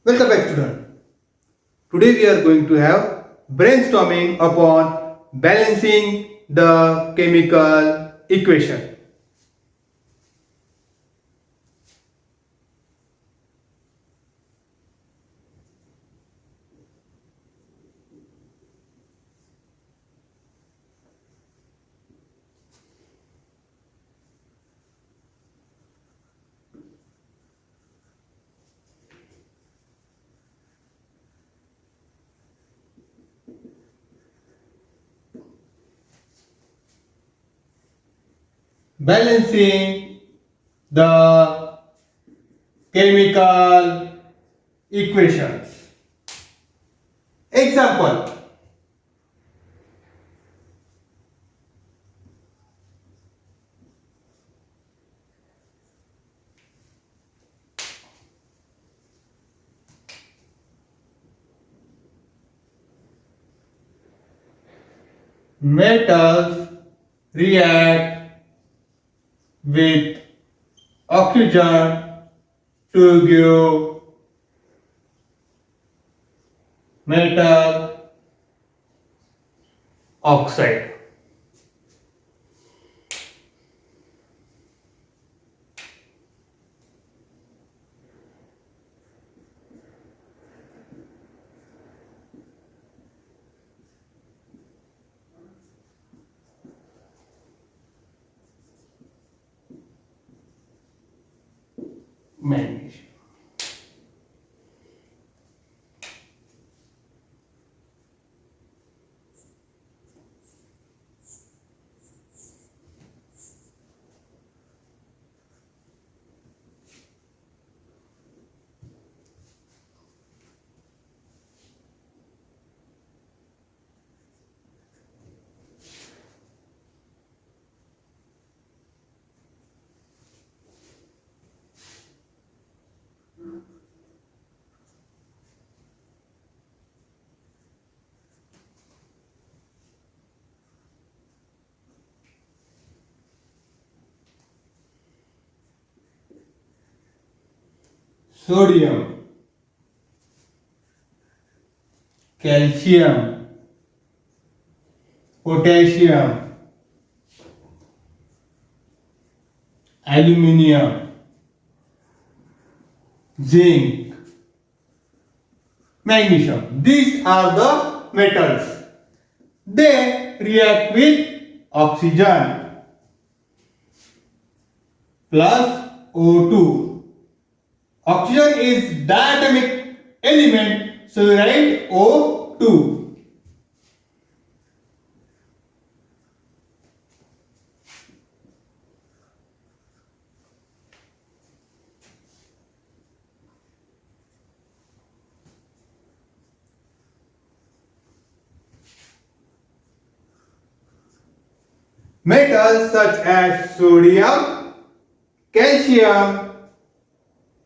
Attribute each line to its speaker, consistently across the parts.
Speaker 1: Welcome back, student. Today we are going to have brainstorming upon balancing the chemical equation. Balancing the chemical equations. Example. Metals react with oxygen to give metal oxide. Magnesium. Sodium, calcium, potassium, aluminium, zinc, magnesium. These are the metals. They react with oxygen plus O2. Oxygen is diatomic element, so we write O2. Metals such as sodium, calcium,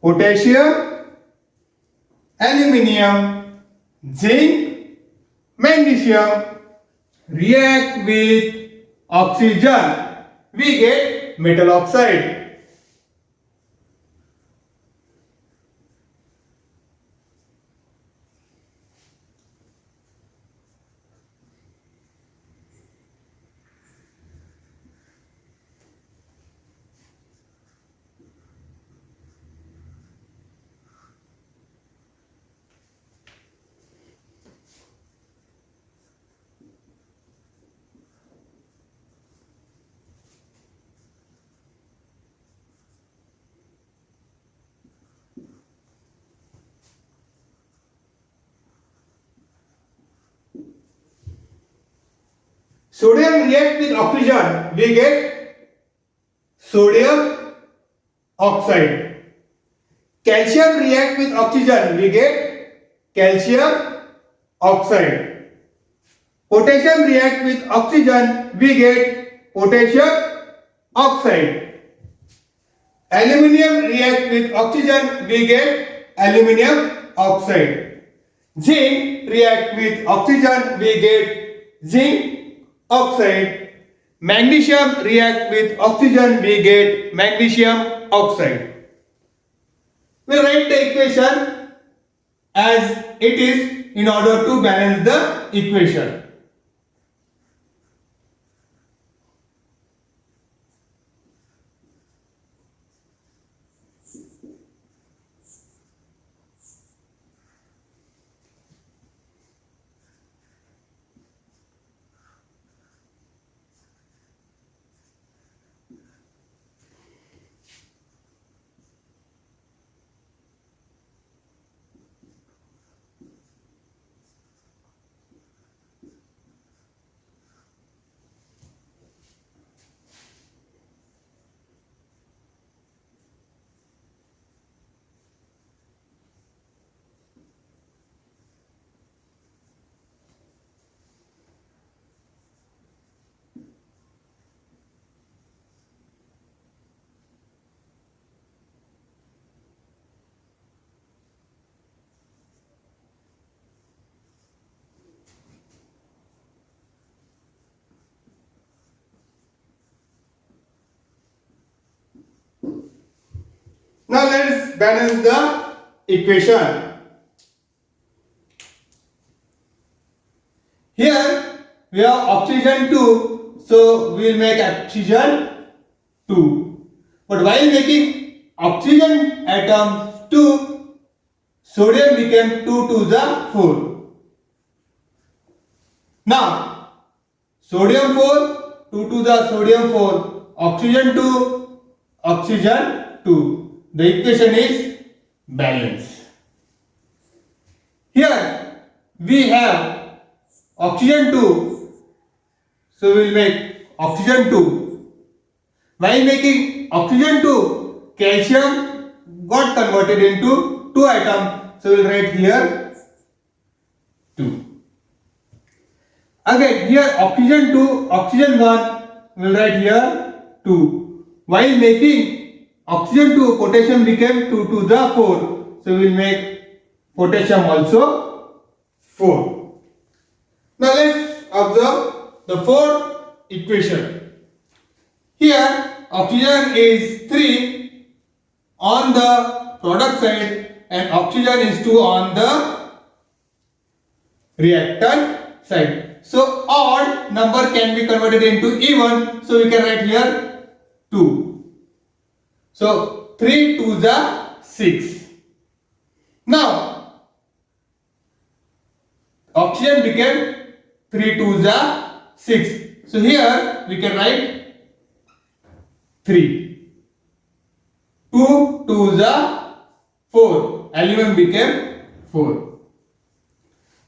Speaker 1: potassium, aluminium, zinc, magnesium react with oxygen. We get metal oxide. Sodium react with oxygen, we get sodium oxide. Calcium react with oxygen, we get calcium oxide. Potassium react with oxygen, we get potassium oxide. Aluminium react with oxygen, we get aluminium oxide. Zinc react with oxygen, we get zinc oxide. Magnesium react with oxygen, we get magnesium oxide. We write the equation as it is in order to balance the equation. Now let's balance the equation. Here we have oxygen 2, so we will make oxygen 2. But while making oxygen atom 2, sodium became 2 to the 4. Now sodium 4, 2 to the sodium 4, oxygen 2, oxygen 2. The equation is balanced. Here we have oxygen 2, so we will make oxygen 2. While making oxygen 2, calcium got converted into 2 atoms, so we will write here 2. Again here oxygen 2, oxygen 1, we will write here 2. While making oxygen 2, potassium became 2 to the 4, so we will make potassium also 4. Now let's observe the fourth equation. Here oxygen is 3 on the product side and oxygen is 2 on the reactant side. So odd number can be converted into even, so we can write here 2. So 3 to the 6. Now oxygen became 3 to the 6. So here we can write 3. 2 to the 4. Aluminum became 4.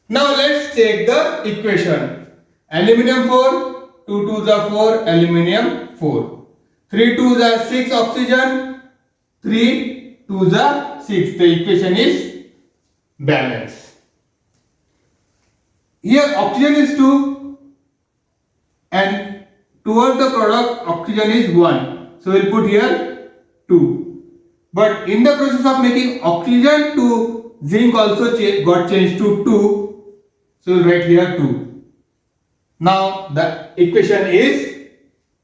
Speaker 1: Now let's take the equation. Aluminum 4, 2 to the 4, aluminum 4. 3 to the 6 oxygen, 3 to the 6. The equation is balanced. Here oxygen is 2 and towards the product oxygen is 1. So we will put here 2. But in the process of making oxygen 2, zinc also got changed to 2. So we will write here 2. Now the equation is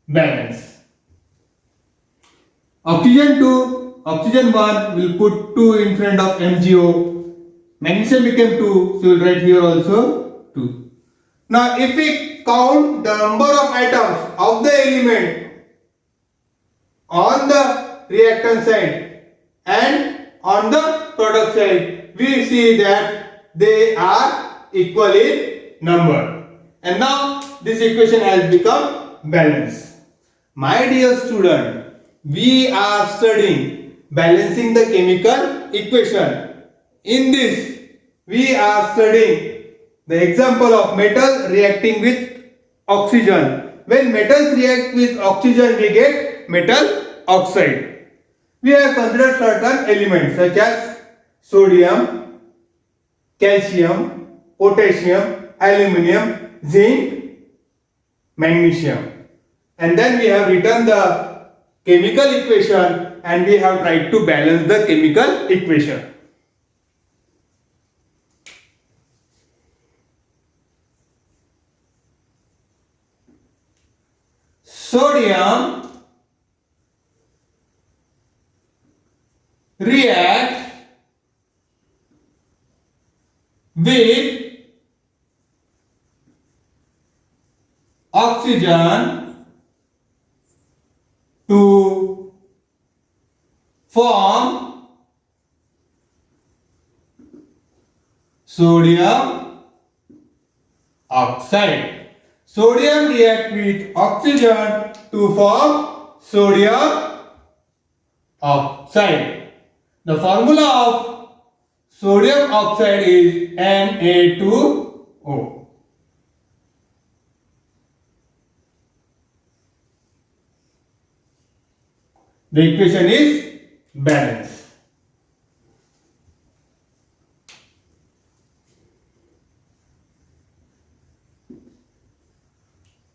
Speaker 1: balanced. Oxygen 2, oxygen 1, we will put 2 in front of MgO. Magnesium became 2, so we will write here also 2. Now if we count the number of atoms of the element on the reactant side and on the product side, we see that they are equal in number. And now this equation has become balanced. My dear student, we are studying balancing the chemical equation. In this, we are studying the example of metal reacting with oxygen. When metals react with oxygen, we get metal oxide. We have considered certain elements such as sodium, calcium, potassium, aluminium, zinc, magnesium. And then we have written the chemical equation and we have tried to balance the chemical equation. Sodium reacts with oxygen to form sodium oxide. Sodium reacts with oxygen to form sodium oxide. The formula of sodium oxide is Na2O. The equation is balanced.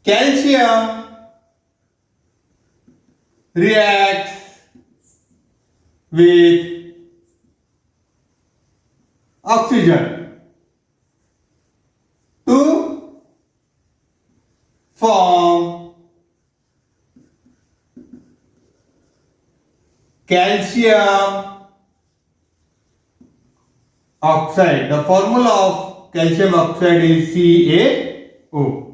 Speaker 1: Calcium reacts with oxygen to form calcium oxide. The formula of calcium oxide is CaO.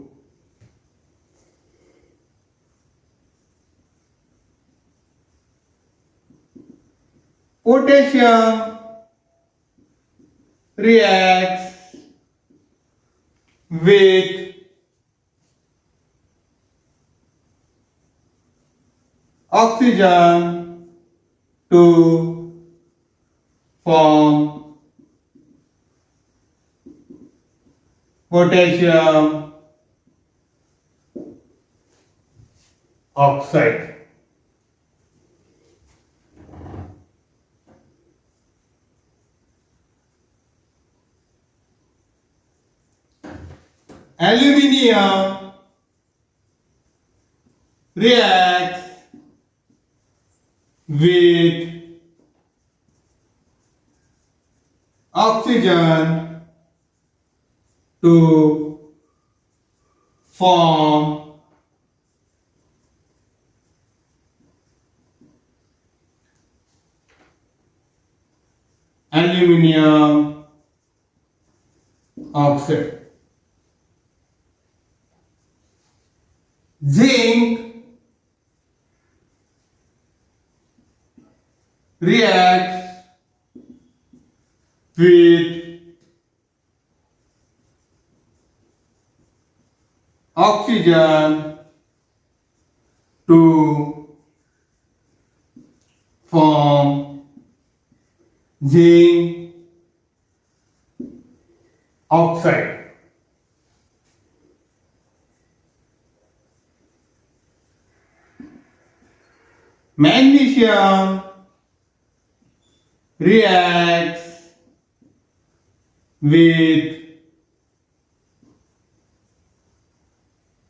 Speaker 1: Potassium reacts with oxygen to form potassium oxide. Aluminium reacts with oxygen to form aluminium oxide. Zinc reacts with oxygen to form zinc oxide. Magnesium reacts with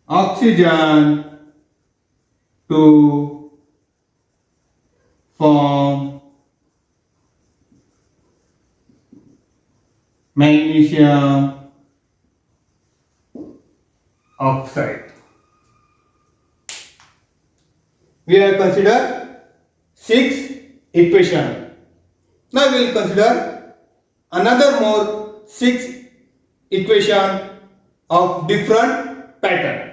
Speaker 1: oxygen to form magnesium oxide. We have considered 6 equations. Now we will consider another more 6 equations of different pattern.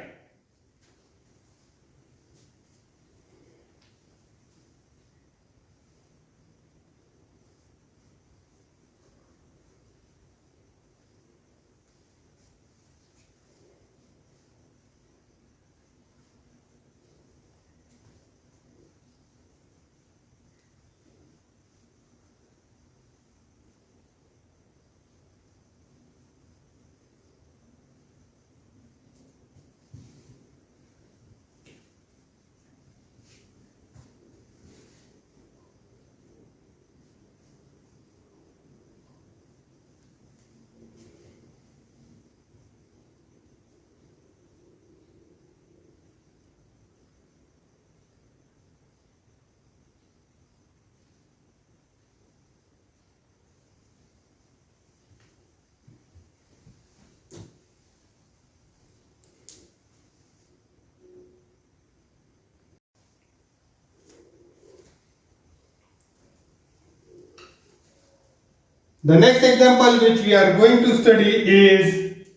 Speaker 1: The next example which we are going to study is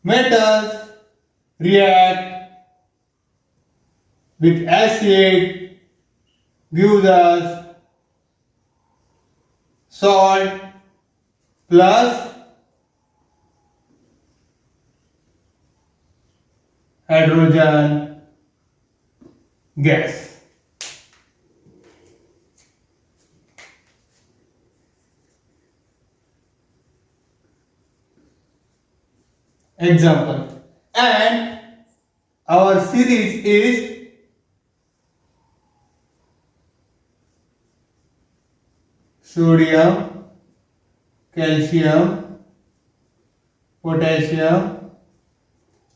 Speaker 1: metals react with acid, gives us salt plus hydrogen gas. Example. And our series is sodium, calcium, potassium,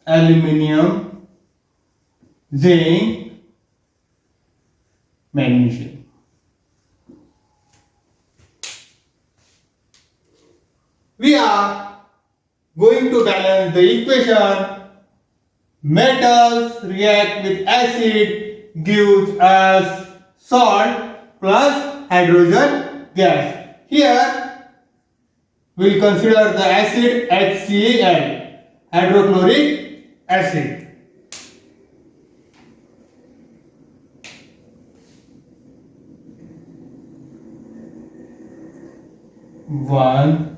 Speaker 1: aluminium, zinc, magnesium. We are going to balance the equation. Metals react with acid gives us salt plus hydrogen gas. Here we will consider the acid HCl, hydrochloric acid. One,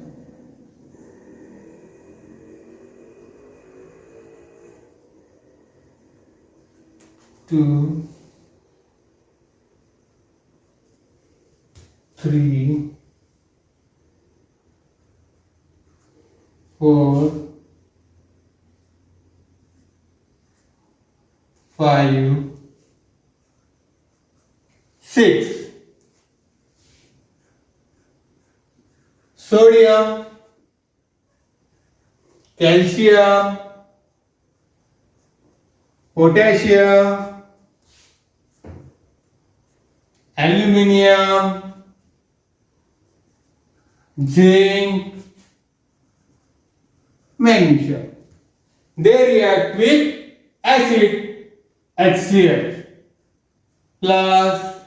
Speaker 1: two, three, four, five, six. Sodium, calcium, potassium, aluminium, zinc, magnesium. They react with acid HCl plus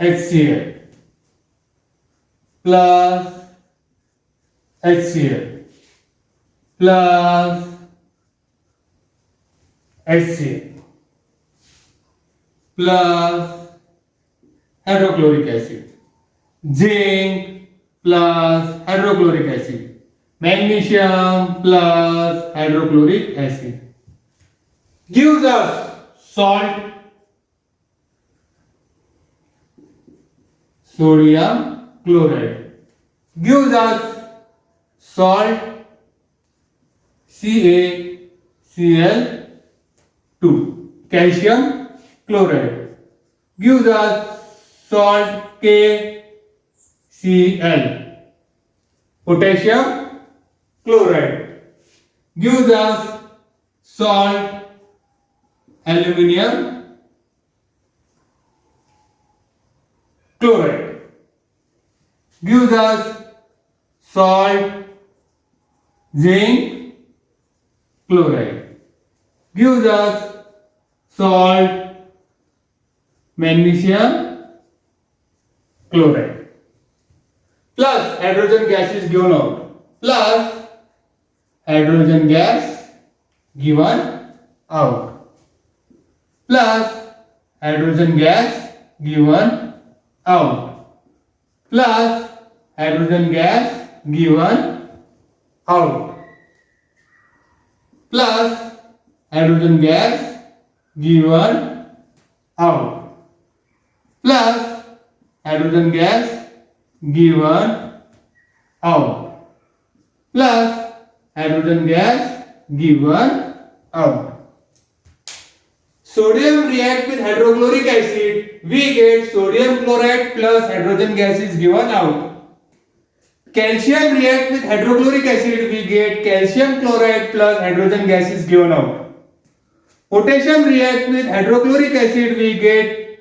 Speaker 1: HCl plus HCl plus HCl plus hydrochloric acid, zinc plus hydrochloric acid, magnesium plus hydrochloric acid gives us salt, sodium chloride, gives us salt CaCl2, calcium chloride, gives us salt KCl, potassium chloride, gives us salt aluminium chloride, gives us salt zinc chloride, gives us salt magnesium chloride, plus hydrogen gas is given out, plus hydrogen gas given out, plus hydrogen gas given out, plus hydrogen gas given out, plus hydrogen gas given out, plus hydrogen gas given out, plus hydrogen gas given out. Sodium react with hydrochloric acid, we get sodium chloride plus hydrogen gas is given out. Calcium react with hydrochloric acid, we get calcium chloride plus hydrogen gas is given out. Potassium react with hydrochloric acid, we get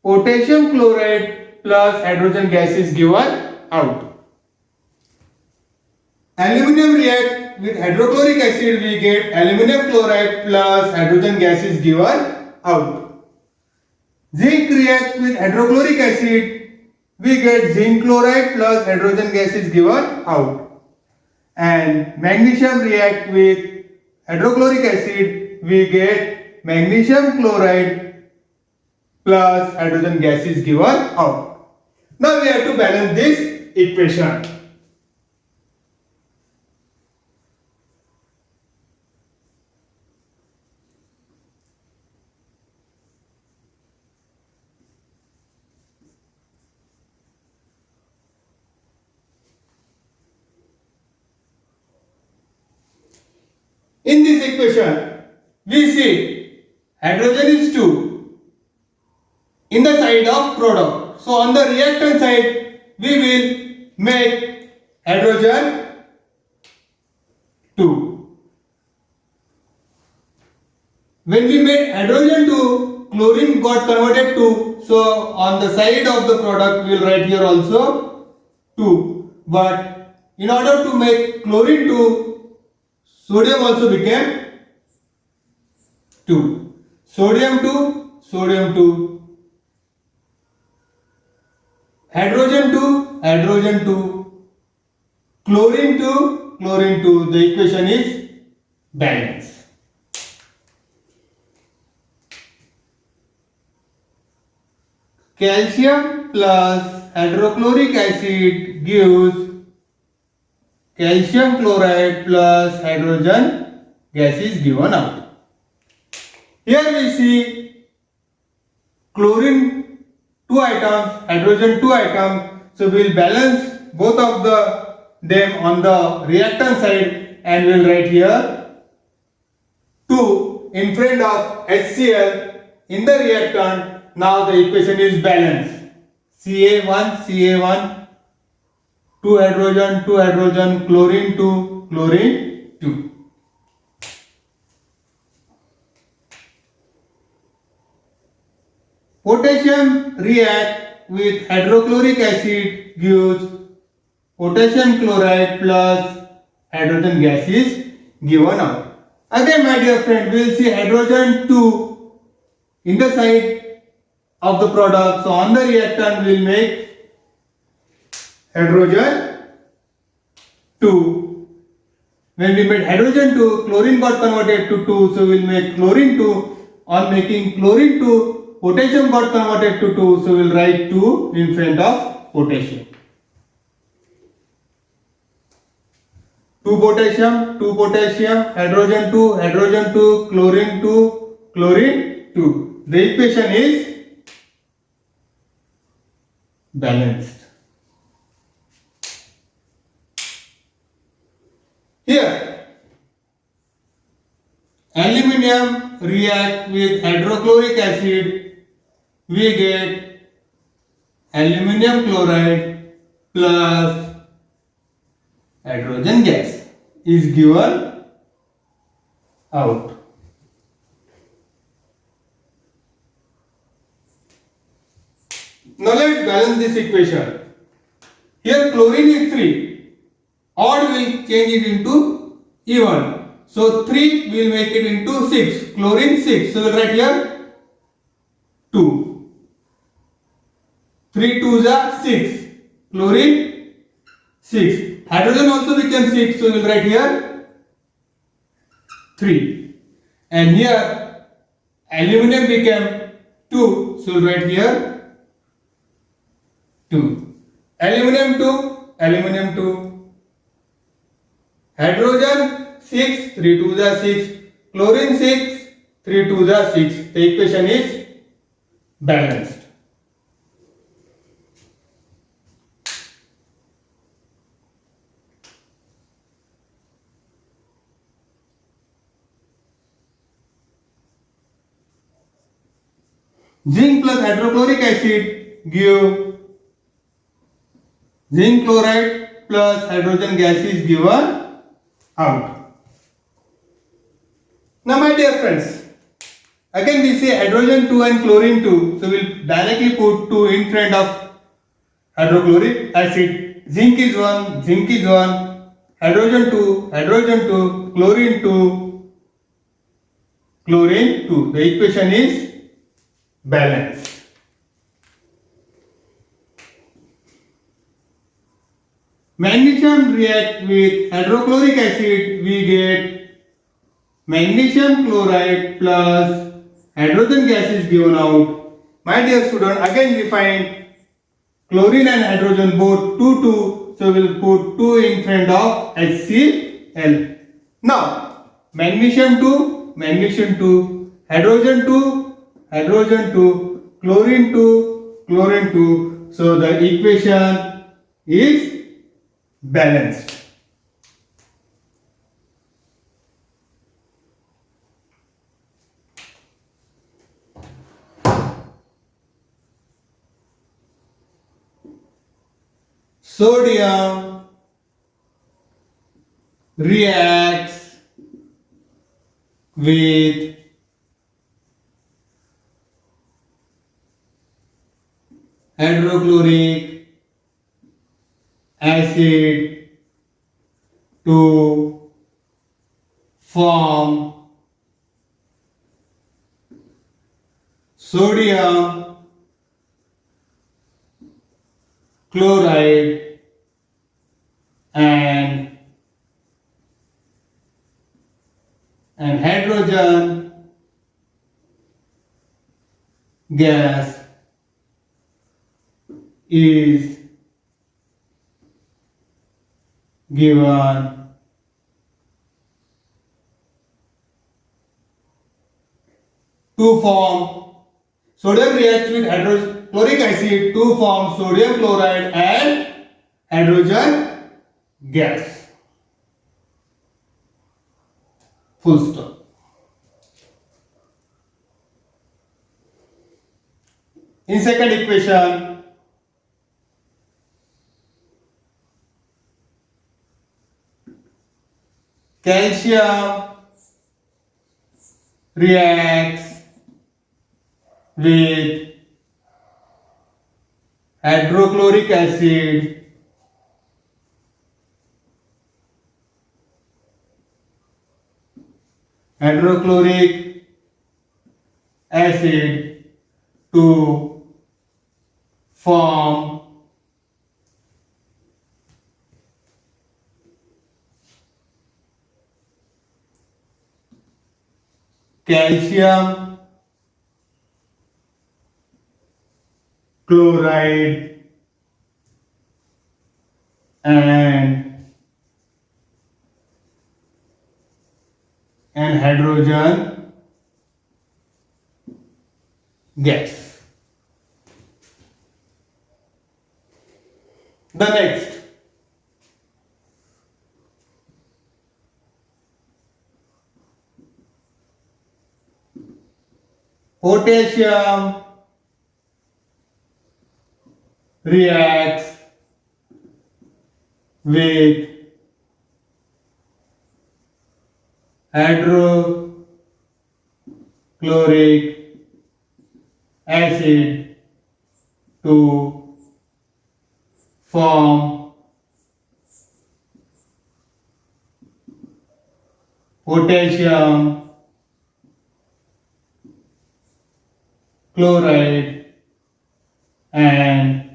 Speaker 1: potassium chloride plus hydrogen gas is given out. Aluminium react react with hydrochloric acid, we get aluminum chloride plus hydrogen gas is given out. Zinc react with hydrochloric acid, we get zinc chloride plus hydrogen gas is given out. And magnesium react with hydrochloric acid, we get magnesium chloride plus hydrogen gas is given out. Now we have to balance this equation. In this equation, we see hydrogen is 2 in the side of product. So on the reactant side, we will make hydrogen 2. When we made hydrogen 2, chlorine got converted to, so on the side of the product we will write here also 2. But in order to make chlorine 2, sodium also became 2. Sodium 2, sodium 2. Hydrogen 2, hydrogen 2. Chlorine 2, chlorine 2. The equation is balanced. Calcium plus hydrochloric acid gives calcium chloride plus hydrogen gas is given out. Here we see chlorine 2 atoms, hydrogen 2 atoms. So we will balance both of them on the reactant side and we will write here 2 in front of HCl in the reactant. Now the equation is balanced. Ca1, Ca1, 2 hydrogen, 2 hydrogen, chlorine 2, chlorine 2. Potassium react with hydrochloric acid gives potassium chloride plus hydrogen gas is given out. Again my dear friend, we will see hydrogen 2 in the side of the product. So on the reactant we will make hydrogen 2. When we made hydrogen 2, chlorine got converted to 2, so we will make chlorine 2. On making chlorine 2, potassium got converted to 2, so we will write 2 in front of potassium. 2 potassium, hydrogen 2, hydrogen 2, chlorine 2, chlorine 2. The equation is balanced. Here, aluminium react with hydrochloric acid, we get aluminium chloride plus hydrogen gas is given out. Now let's balance this equation. Here chlorine is 3. Odd will change it into even. So 3 will make it into 6. Chlorine 6. So we'll write here 2. 3 2s are 6. Chlorine 6. Hydrogen also became 6. So we'll write here 3. And here aluminum became 2. So we'll write here 2. Aluminum 2. Aluminum 2. Hydrogen 6, 3 2s are 6, chlorine 6, 3 2s are 6. The equation is balanced. Zinc plus hydrochloric acid give zinc chloride plus hydrogen gas is given out. Now my dear friends, again we say hydrogen 2 and chlorine 2, so we will directly put 2 in front of hydrochloric acid. Zinc is 1, hydrogen 2, hydrogen 2, chlorine 2, chlorine 2. The equation is balanced. Magnesium react with hydrochloric acid, we get magnesium chloride plus hydrogen gas is given out. My dear student, again we find chlorine and hydrogen both 2 2, so we will put 2 in front of HCl. Now magnesium 2, hydrogen 2, hydrogen 2, chlorine 2, chlorine 2. So the equation is balanced. Sodium reacts with hydrochloric acid to form sodium chloride and hydrogen gas is given to form sodium reacts with hydrochloric acid to form sodium chloride and hydrogen gas. Full stop. In second equation, calcium reacts with hydrochloric acid to form calcium chloride and hydrogen gas. The next, potassium reacts with hydrochloric acid to form potassium chloride and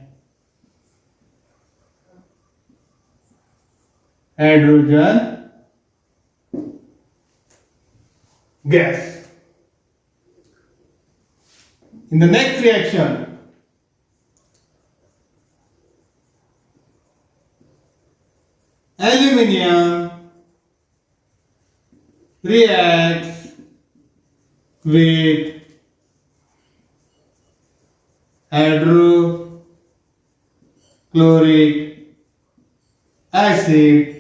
Speaker 1: hydrogen gas. In the next reaction, aluminium reacts with hydrochloric acid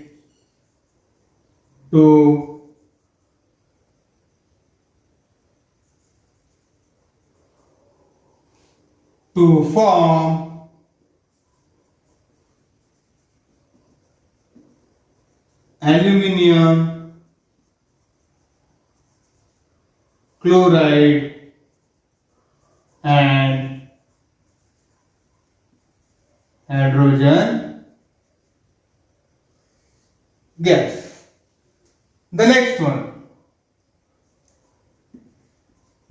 Speaker 1: to form aluminium chloride and hydrogen gas. The next one,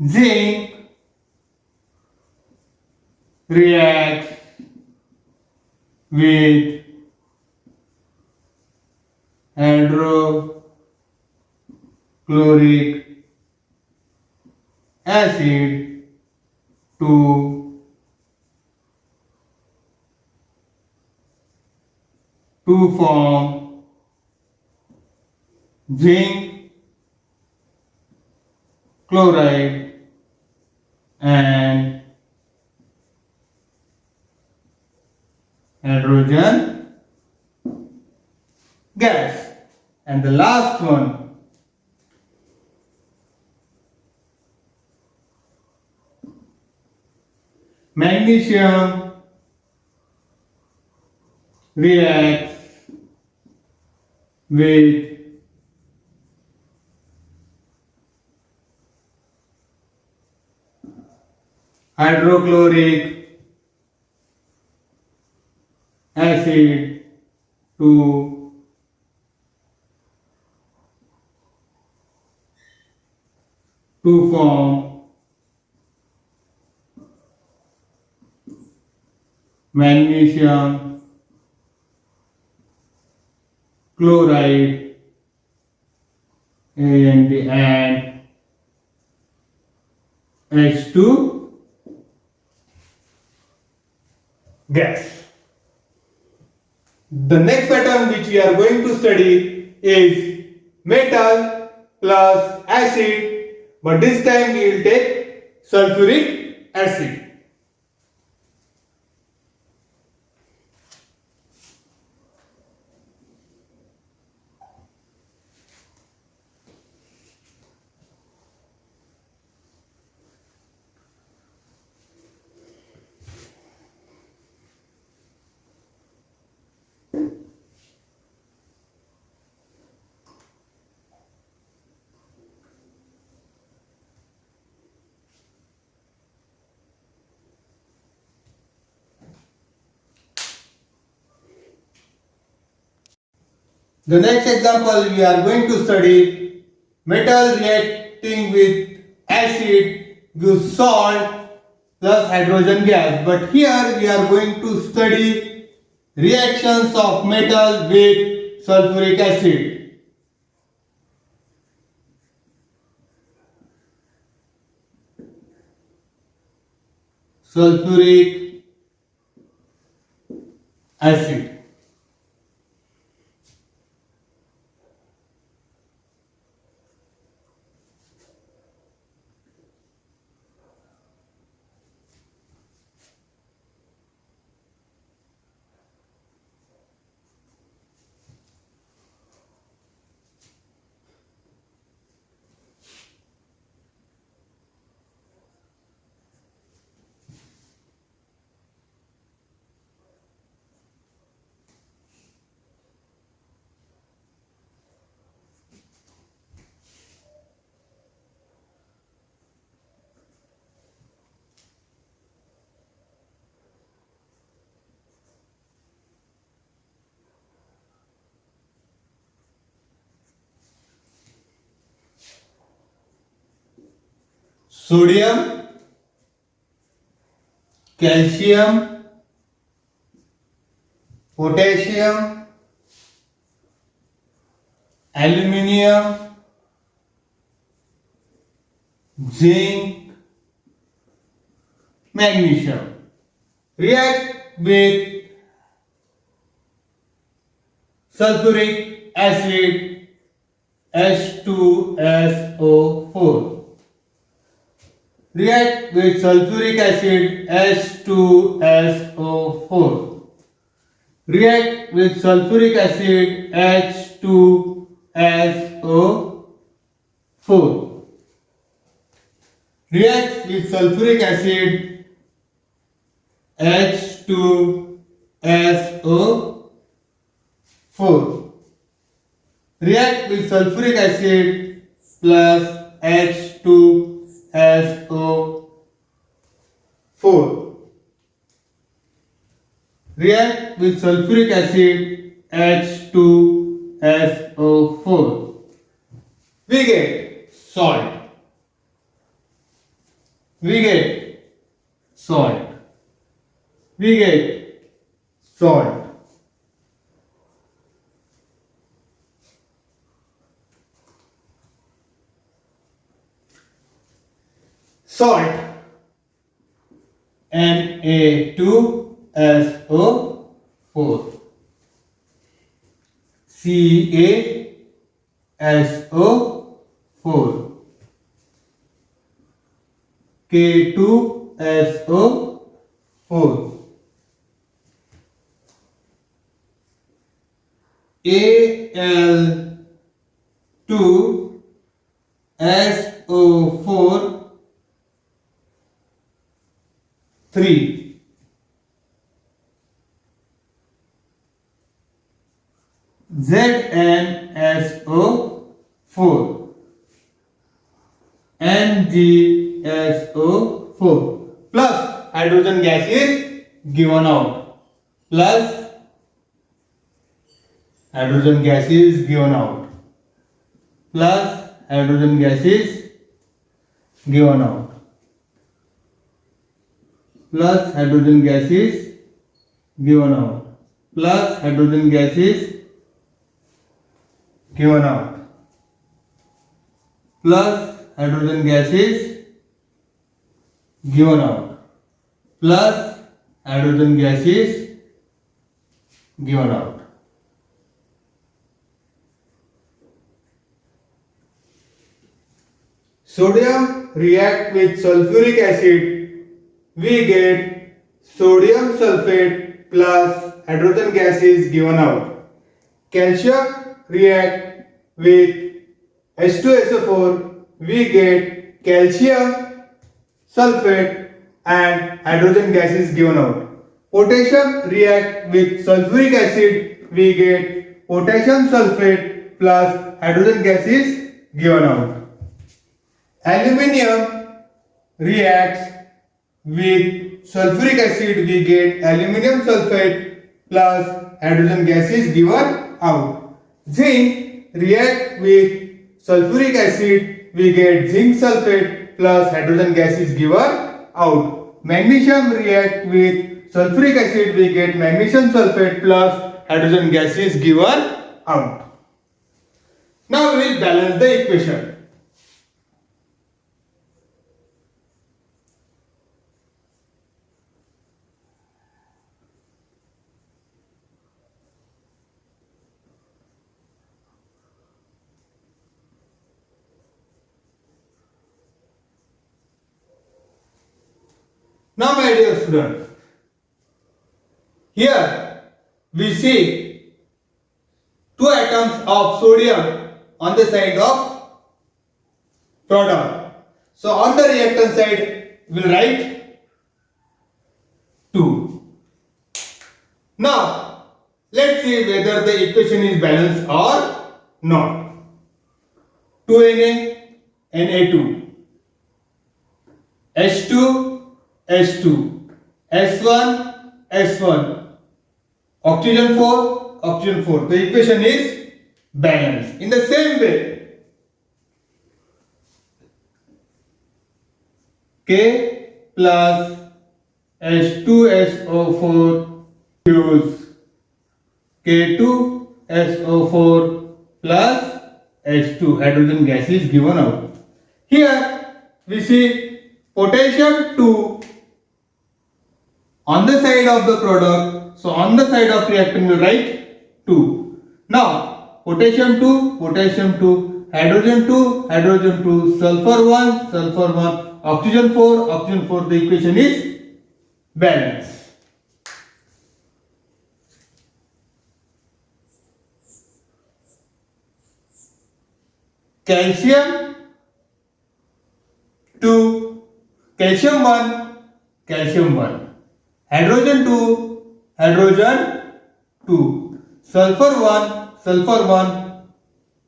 Speaker 1: zinc reacts with hydrochloric acid to form zinc chloride and hydrogen gas. And the last one, magnesium reacts with hydrochloric acid to form magnesium chloride and H2 gas. The next pattern which we are going to study is metal plus acid, but this time we will take sulfuric acid. The next example we are going to study metal reacting with acid gives salt plus hydrogen gas. But here we are going to study reactions of metal with sulfuric acid. Sulfuric acid. Sodium, calcium, potassium, aluminium, zinc, magnesium react with sulfuric acid H2SO4. React with sulfuric acid H2SO4. React with sulfuric acid H2SO4. React with sulfuric acid H2SO4. React with sulfuric acid plus H2SO4. React with sulfuric acid H2SO4. 2SO4. We get salt. We get salt. We get salt. Salt. Na2SO4. CaSO4. K2SO4. Al2SO4 3. ZnSO4. MgSO4 plus hydrogen gas is given out. Plus hydrogen gas is given out. Plus hydrogen gas is given out. Plus hydrogen gas is given out. Plus hydrogen gas is given out. Plus hydrogen gas is given out. Plus hydrogen gas is given out. Sodium react with sulfuric acid. We get sodium sulfate plus hydrogen gas is given out. Calcium react with H2SO4. We get calcium sulfate and hydrogen gas is given out. Potassium react with sulfuric acid. We get potassium sulfate plus hydrogen gas is given out. Aluminium reacts with sulfuric acid. We get aluminium sulfate plus hydrogen gas is given out. Zinc react with sulfuric acid. We get zinc sulfate plus hydrogen gas is given out. Magnesium react with sulfuric acid. We get magnesium sulfate plus hydrogen gas is given out. Now we will balance the equation. Now my dear students, here we see two atoms of sodium on the side of product. So on the reactant side we will write 2. Now let's see whether the equation is balanced or not. 2Na, Na2, H2, H2, S1, S1, oxygen 4, oxygen 4. The equation is balanced. In the same way, K plus H2SO4 gives K2SO4 plus H2. Hydrogen gas is given out. Here we see potassium 2 on the side of the product. So on the side of reactant we write 2. Now potassium 2, hydrogen 2, hydrogen 2, sulfur 1, sulfur 1, oxygen 4, oxygen 4. The equation is balanced. Calcium 2, calcium 1, calcium 1. Hydrogen 2, hydrogen 2. Sulfur 1, sulfur 1.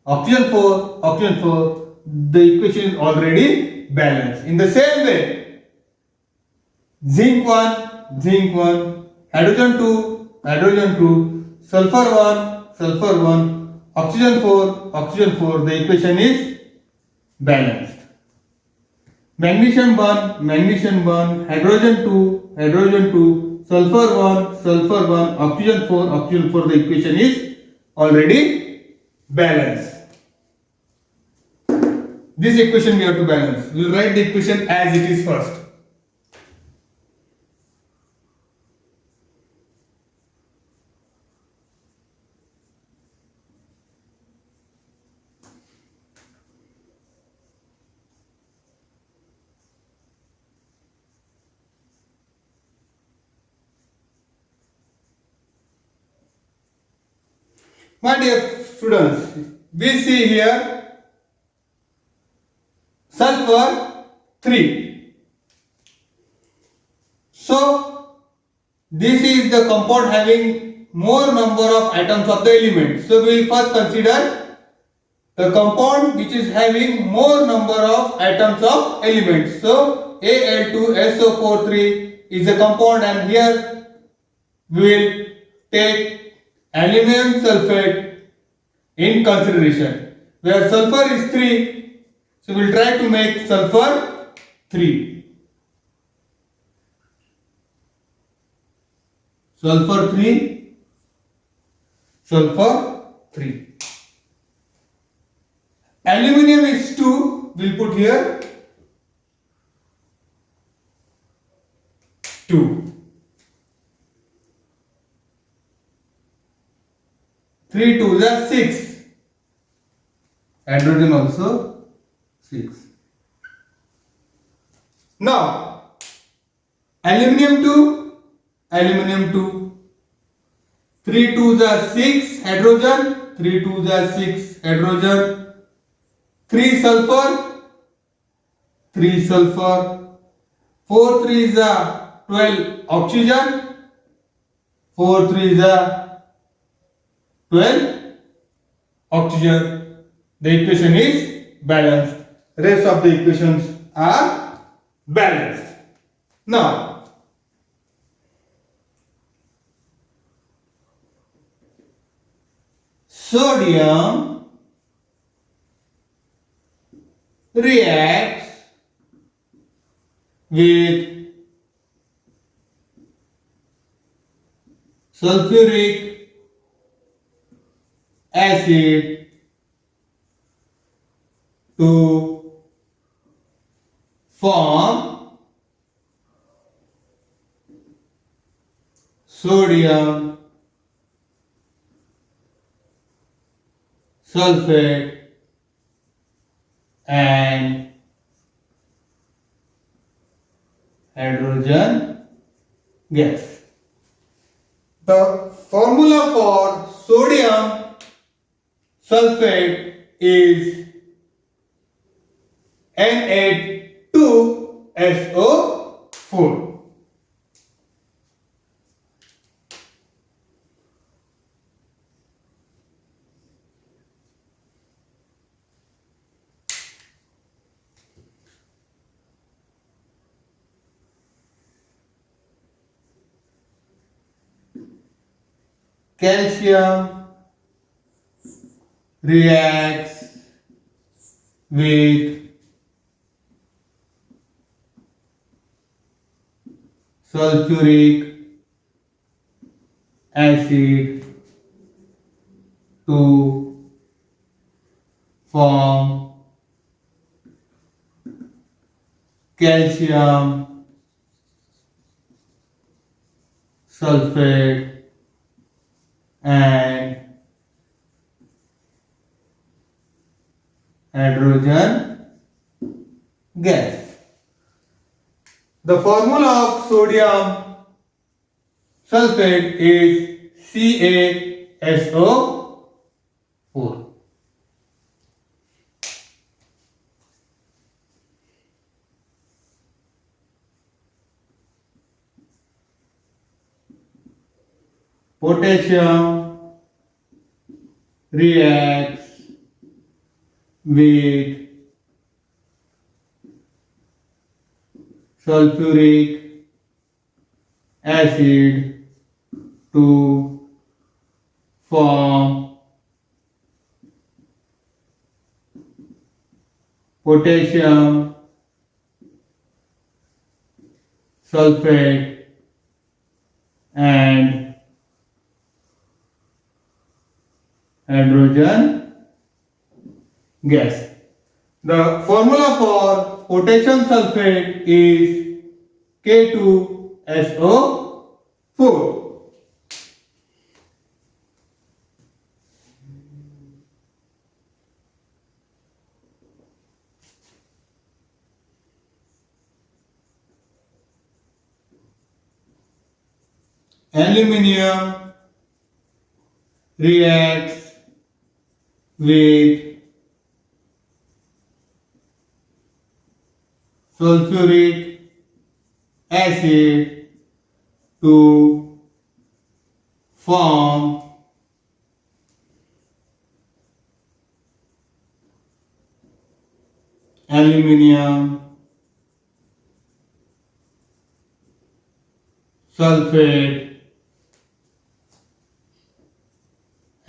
Speaker 1: Oxygen 4, oxygen 4. The equation is already balanced. In the same way, zinc 1, zinc 1. Hydrogen 2, hydrogen 2. Sulfur 1, sulfur 1. oxygen 4, oxygen 4. The equation is balanced. Magnesium 1, magnesium 1, hydrogen 2, hydrogen 2, sulfur 1, sulfur 1, oxygen 4, oxygen 4. The equation is already balanced. This equation we have to balance. We will write the equation as it is first. My dear students, we see here sulfur 3. So, this is the compound having more number of atoms of the element. So, we will first consider the compound which is having more number of atoms of elements. So, Al2SO43 is a compound, and here we will take aluminum sulfate in consideration, where sulfur is 3, so we will try to make sulfur 3. Sulfur 3, sulfur 3. Aluminum is 2, we will put here 2. 3 2s are 6. Hydrogen also 6. Now, aluminum 2, aluminum 2. 3 2s are 6 hydrogen, 3 2s are 6 hydrogen. 3 sulfur, 3 sulfur. 4 3s are 12 oxygen, 4 3s are 12 oxygen. The equation is balanced. Rest of the equations are balanced. Now, sodium reacts with sulfuric acid to form sodium sulfate and hydrogen gas. The formula for sodium sulfate is Na2SO4. Calcium reacts with sulfuric acid to form calcium sulfate and hydrogen gas. The formula of sodium sulfate is CaSO4. Potassium reacts with sulfuric acid to form potassium sulfate and hydrogen gas. The formula for potassium sulfate is K2SO4. Aluminium reacts with sulfuric acid to form aluminium sulfate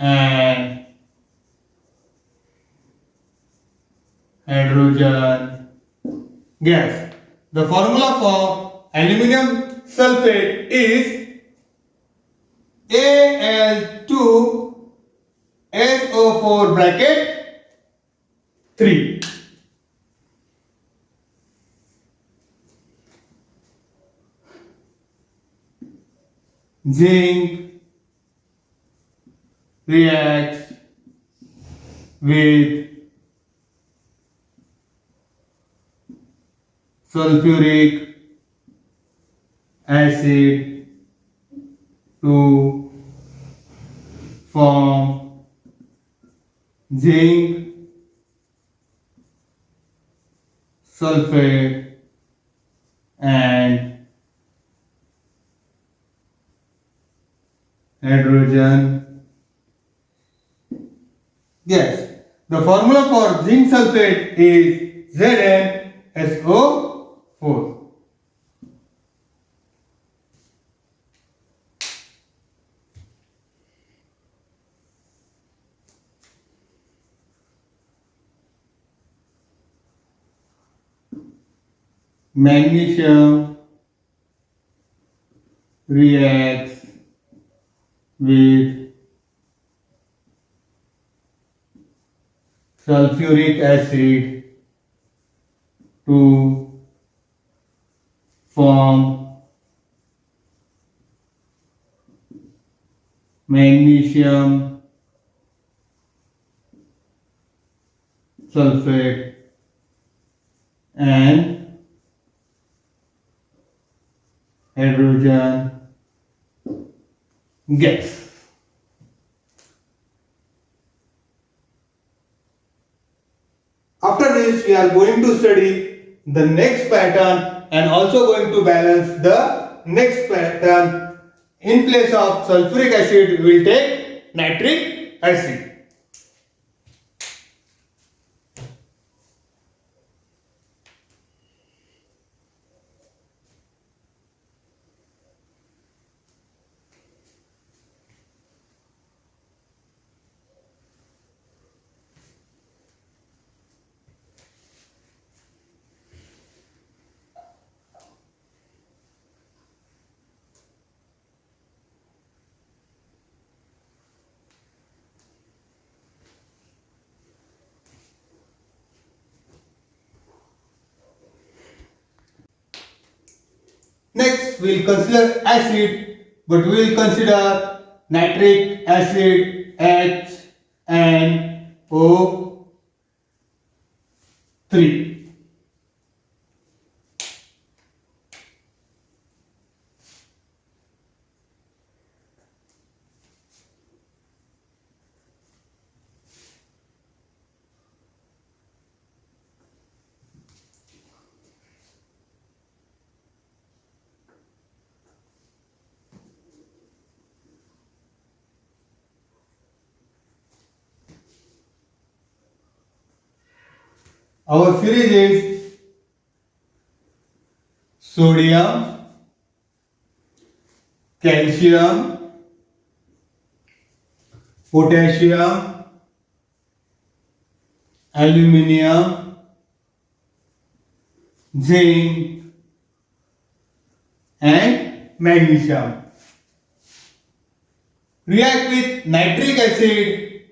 Speaker 1: and hydrogen gas. The formula for aluminium sulfate is Al2SO4 bracket 3. Zinc reacts with sulfuric acid to form zinc sulfate and hydrogen gas. The formula for zinc sulfate is ZnSO4. Magnesium reacts with sulfuric acid to form magnesium sulfate and hydrogen gas. After this, we are going to study the next pattern and also going to balance the next pattern. In place of sulfuric acid, we will take nitric acid. Next, we will consider acid, but we will consider nitric acid HNO3. Our series is sodium, calcium, potassium, aluminium, zinc and magnesium. React with nitric acid,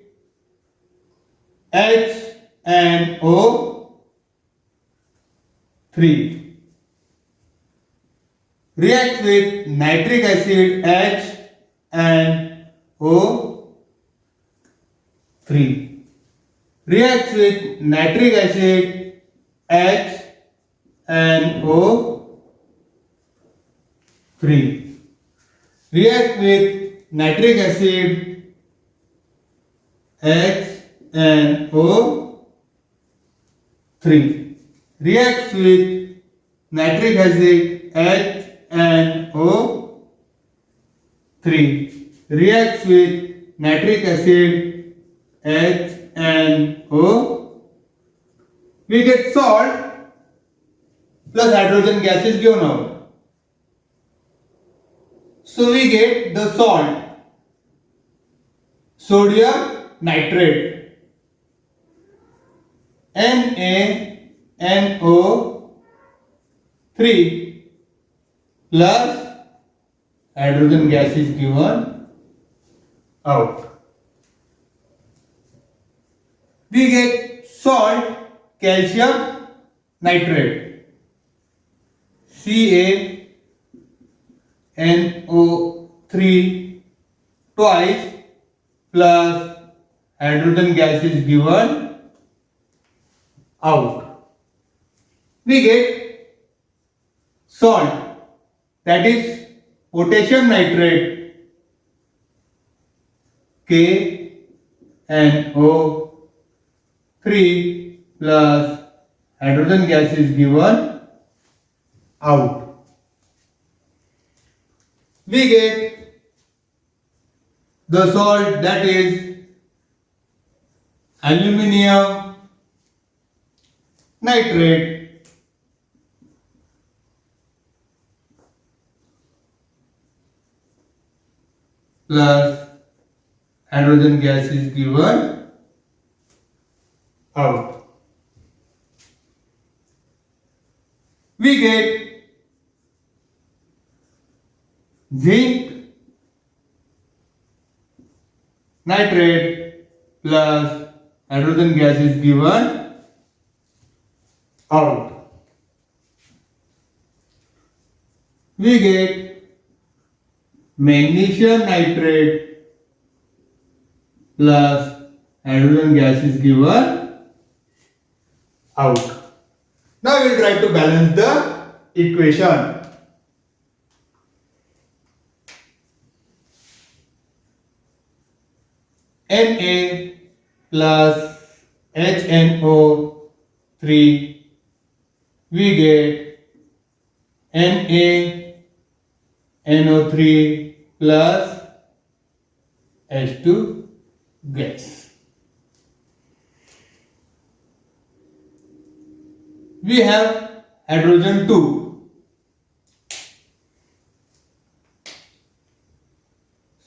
Speaker 1: HNO3. React with nitric acid, HNO3. Reacts with nitric acid, HNO3. React with nitric acid, HNO3. Reacts with nitric acid, HNO3. Reacts with nitric acid, HNO. We get salt plus hydrogen gas is given out. So we get the salt, sodium nitrate, NaNO3 plus hydrogen gas is given out. We get salt, calcium nitrate, CaNO3 twice plus hydrogen gas is given out. We get salt, that is potassium nitrate, KNO3 plus hydrogen gas is given out. We get the salt, that is aluminium nitrate, plus hydrogen gas is given out. We get zinc nitrate plus hydrogen gas is given out. We get magnesium nitrate plus hydrogen gas is given out. Now we will try to balance the equation. Na plus HNO3, we get NaNO3 plus H2 gas. We have hydrogen 2.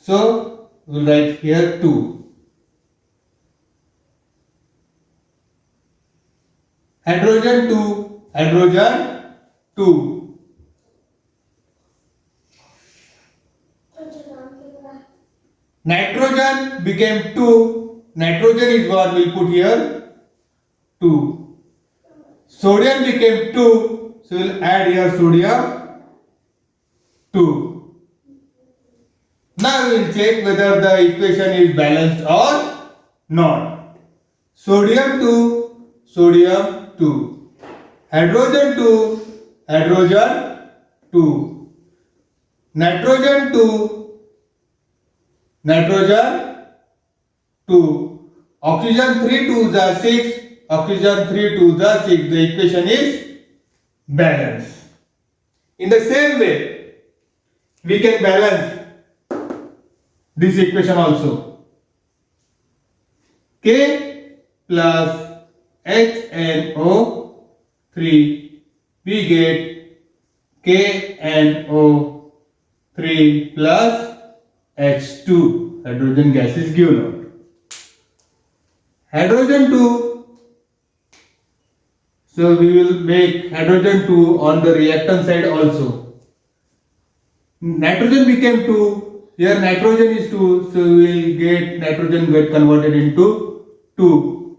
Speaker 1: So we will write here 2. Hydrogen 2, hydrogen 2. Nitrogen became 2. Nitrogen is 1, we will put here 2. Sodium became 2, so we will add here sodium 2. Now we will check whether the equation is balanced or not. Sodium 2, sodium 2. Hydrogen 2, hydrogen 2. Nitrogen 2, nitrogen 2. Oxygen 3 2 the 6. Oxygen 3 2 the 6. The equation is balanced. In the same way, we can balance this equation also. K plus HNO3, we get KNO3 plus H2, hydrogen gas is given out. Hydrogen 2, So we will make hydrogen 2 on the reactant side also. Nitrogen became 2. Here nitrogen is 2. So we will get nitrogen get converted into 2.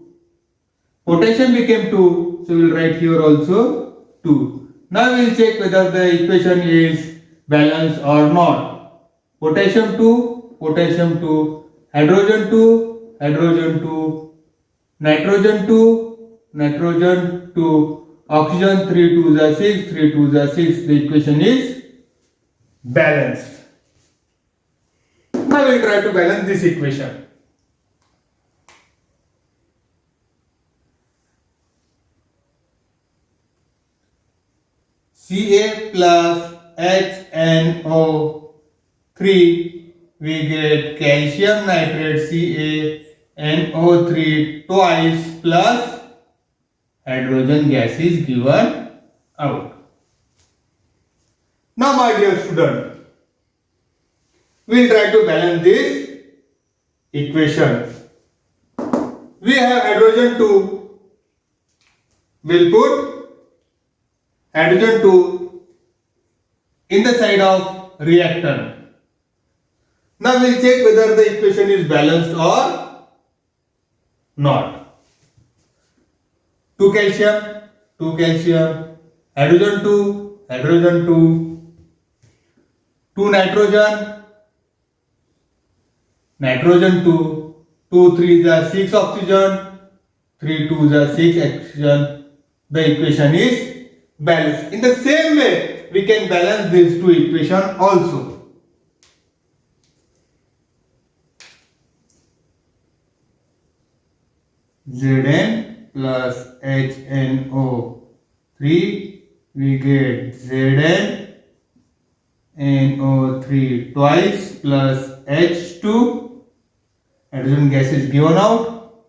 Speaker 1: Potassium became 2. So we will write here also 2. Now we will check whether the equation is balanced or not. Potassium 2, potassium 2, hydrogen 2, hydrogen 2, nitrogen 2, nitrogen 2, oxygen 3 2 is 6, 3 2 is 6. The equation is balanced. Now we will try to balance this equation. Ca plus HNO3, we get calcium nitrate CaNO3 twice plus hydrogen gas is given out. Now my dear student, we will try to balance this equation. We have hydrogen 2, we will put hydrogen 2 in the side of reactant. Now we will check whether the equation is balanced or not. 2 calcium, 2 calcium, hydrogen 2, hydrogen 2, 2 nitrogen, nitrogen 2, 2 3 is 6 oxygen, 3 2 is 6 oxygen. The equation is balanced. In the same way, we can balance these two equations also. Zn plus HNO3, we get ZnNO3 twice plus H2. Hydrogen gas is given out.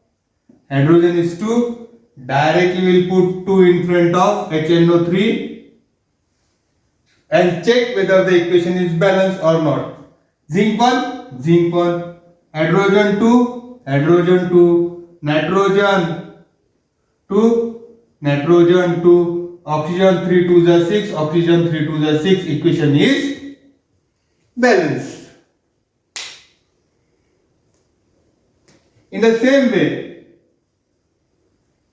Speaker 1: Hydrogen is 2. Directly we will put 2 in front of HNO3 and check whether the equation is balanced or not. Zinc 1, zinc 1, hydrogen 2, hydrogen 2, nitrogen 2, nitrogen 2, oxygen 3 2 is 6, oxygen 3 2 is 6. Equation is balanced. In the same way,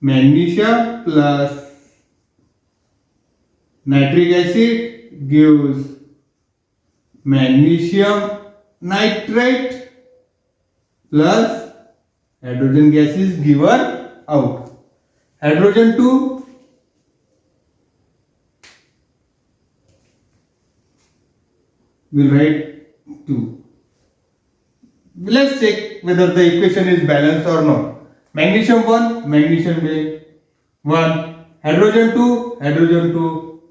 Speaker 1: magnesia plus nitric acid gives magnesium nitrate plus hydrogen gas is given out. Hydrogen 2, we'll write 2. Let's check whether the equation is balanced or not. Magnesium 1, magnesium 1, hydrogen 2, hydrogen 2,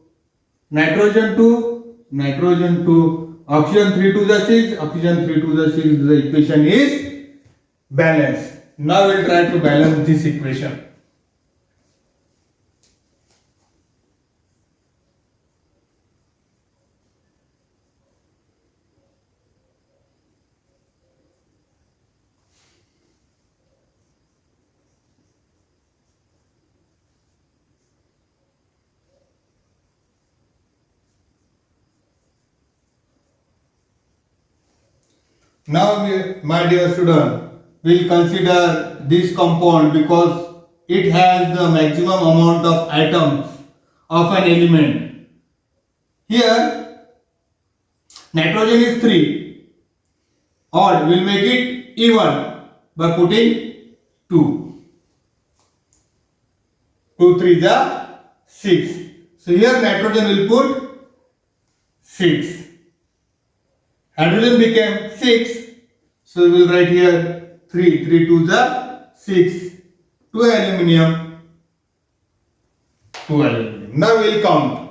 Speaker 1: nitrogen 2, nitrogen 2, oxygen 3 2 is 6, oxygen 3 2 is 6. The equation is balanced. Now we'll try to balance this equation. Now, my dear student, we'll consider this compound because it has the maximum amount of atoms of an element. Here, nitrogen is 3. Odd, we'll make it even by putting 2. 2 3 is 6. So here nitrogen will put 6. Hydrogen became 6. So we will write here 3. 3 2 is 6. 2 aluminium. 2 aluminium. Now we will count.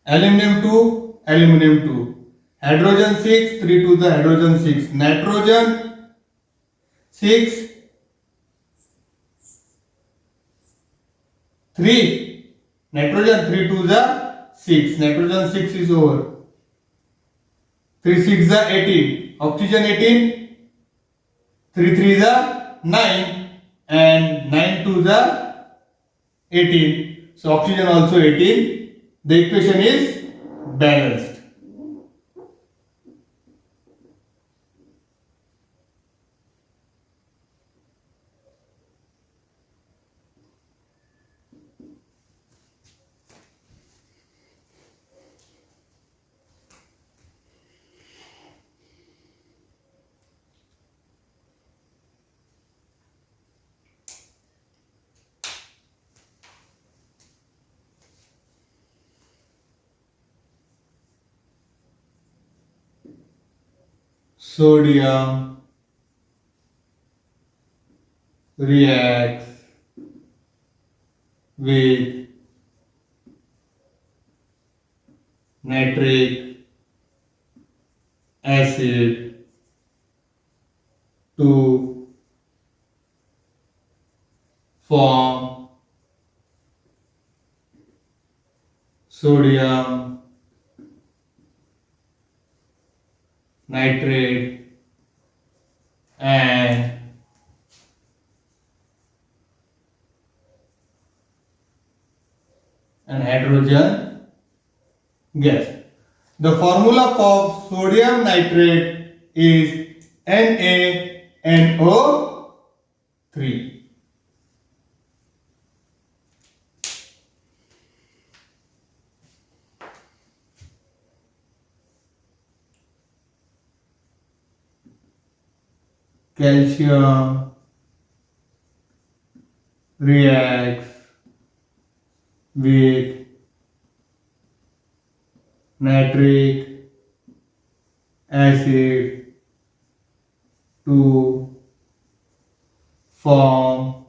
Speaker 1: Aluminium 2, aluminium 2. Hydrogen 6, 3 2 is hydrogen 6. Nitrogen 6, 3. Nitrogen 3 2 is 6. Nitrogen 6 is over. 3 6 is 18. Oxygen 18. 3 3 is 9 and 9 2 is 18. So oxygen also 18. The equation is balanced. Sodium reacts with nitric acid to form sodium nitrate and hydrogen gas. The formula for sodium nitrate is NaNO3. Calcium reacts with nitric acid to form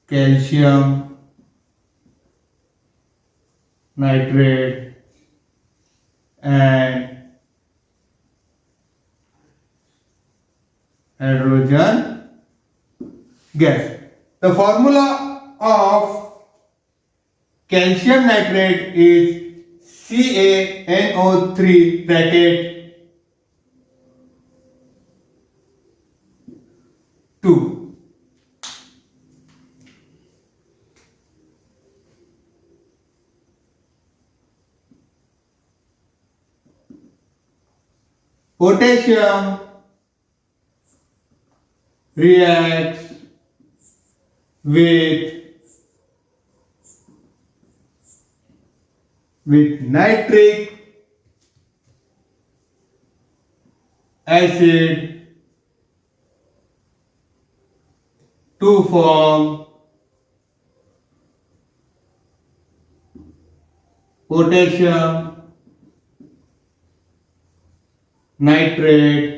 Speaker 1: calcium nitrate and hydrogen gas. The formula of calcium nitrate is CaNO3 bracket 2. Potassium reacts with nitric acid to form potassium nitrate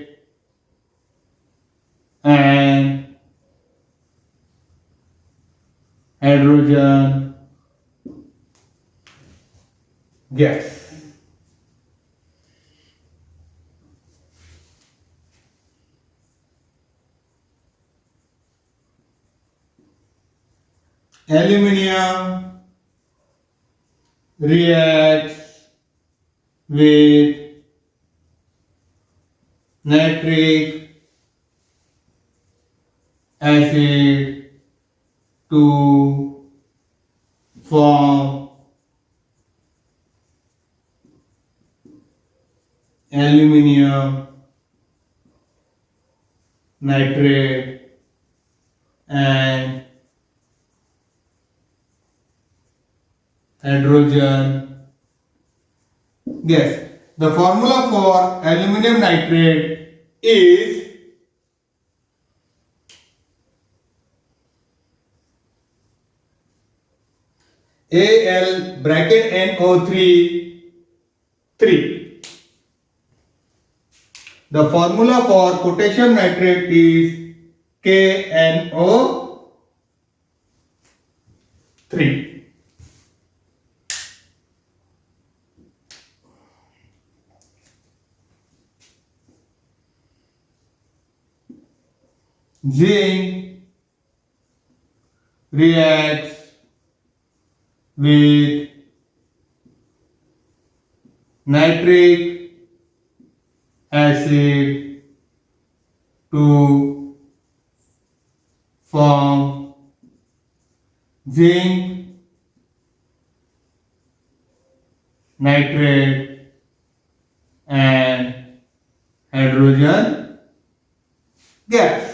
Speaker 1: and hydrogen gas. Aluminium reacts with nitric acid to form aluminium nitrate and hydrogen gas. The formula for aluminum nitrate is Al bracket NO3 3. The formula for potassium nitrate is KNO3. Zinc reacts with nitric acid to form zinc nitrate and hydrogen gas.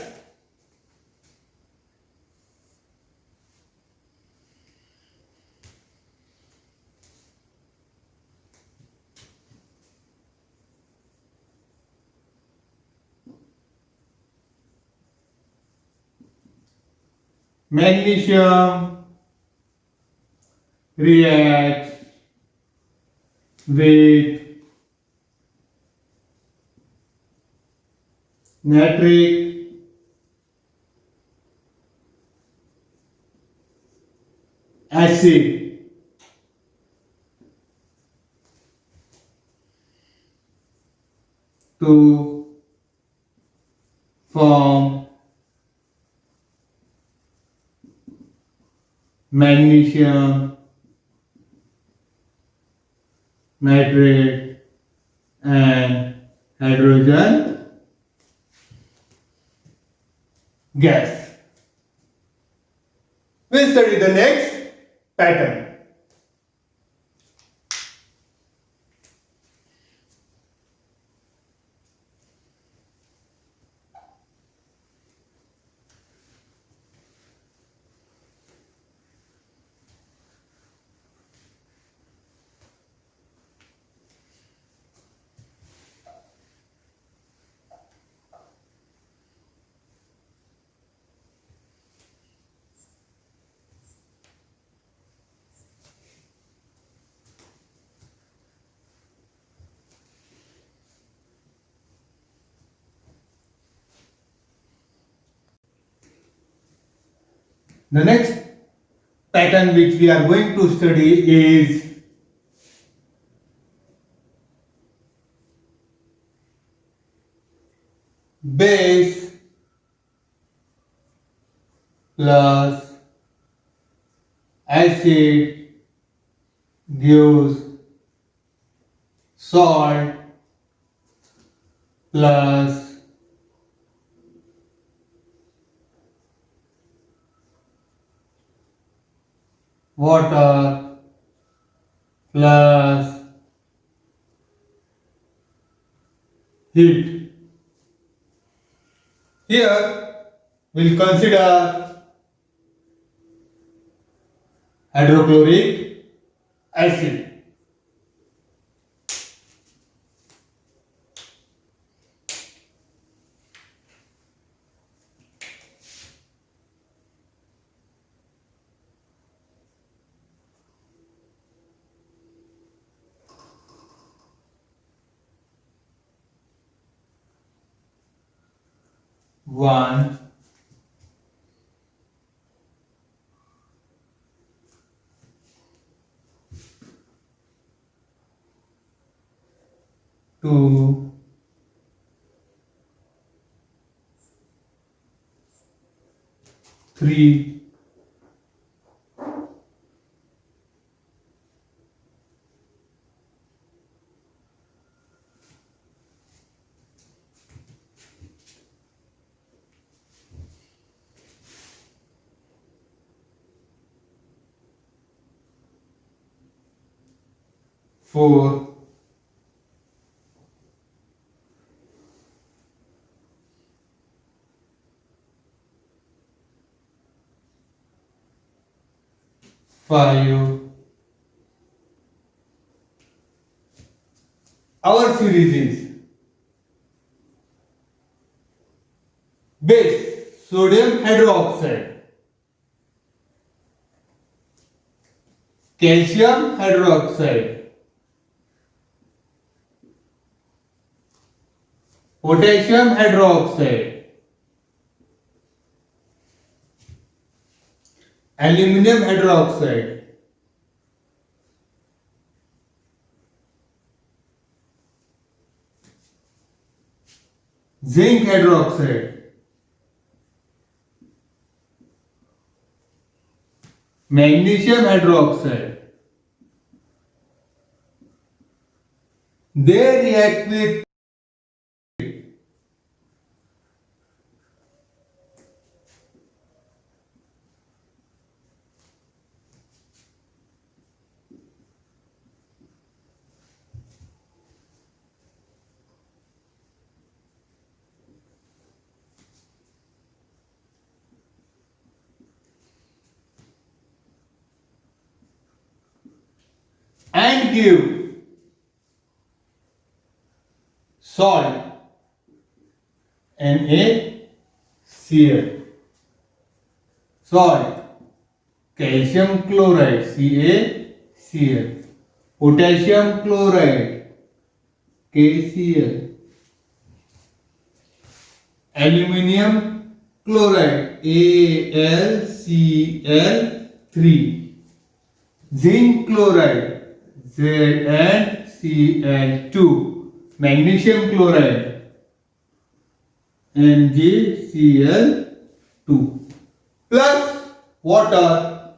Speaker 1: Magnesium reacts with nitric acid to form magnesium nitrate and hydrogen gas. We'll study the next pattern. The next pattern which we are going to study is base plus acid gives salt plus water plus heat. Here we'll consider hydrochloric acid. One, two, three, four, five. Our series is base sodium hydroxide, calcium hydroxide, potassium hydroxide, aluminum hydroxide, zinc hydroxide, magnesium hydroxide. They react with and give salt NaCl. Salt, calcium chloride CaCl, potassium chloride KCl, aluminium chloride AlCl3, zinc chloride ZnCl2, magnesium chloride MgCl2, plus water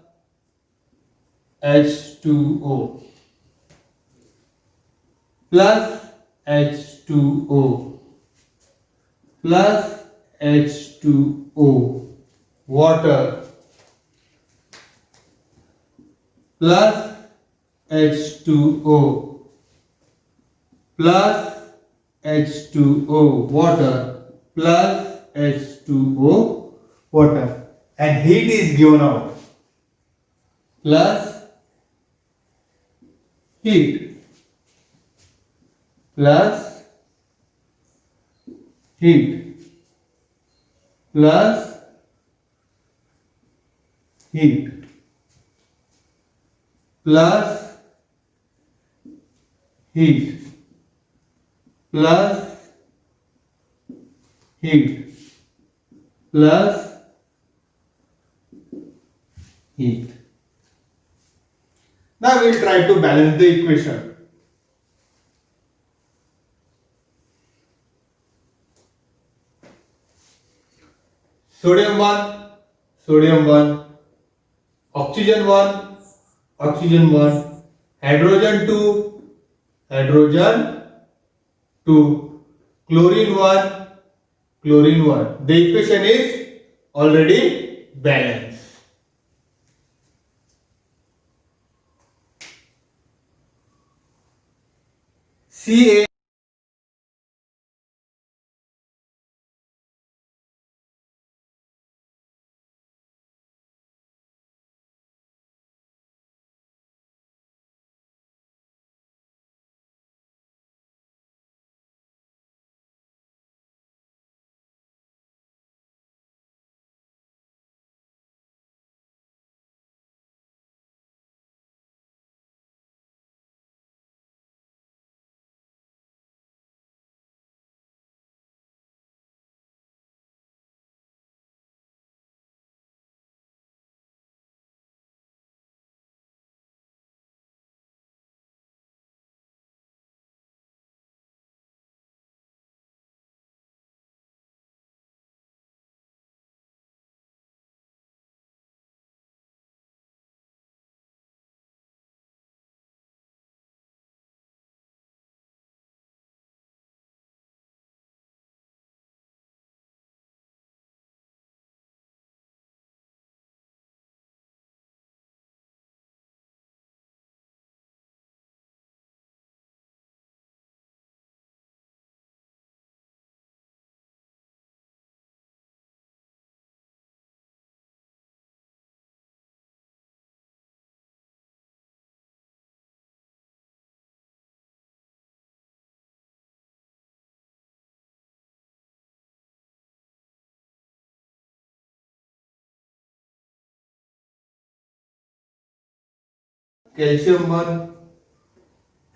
Speaker 1: H2O, plus H2O, plus H2O, water, plus H2O, plus H2O, water, plus H2O, water, and heat is given out. Plus heat, plus heat, plus heat, plus heat, plus heat, plus heat. Now we will try to balance the equation. Sodium 1, sodium 1, oxygen 1, oxygen 1, hydrogen 2, hydrogen 2, chlorine 1, chlorine 1. The equation is already balanced. Ca calcium 1,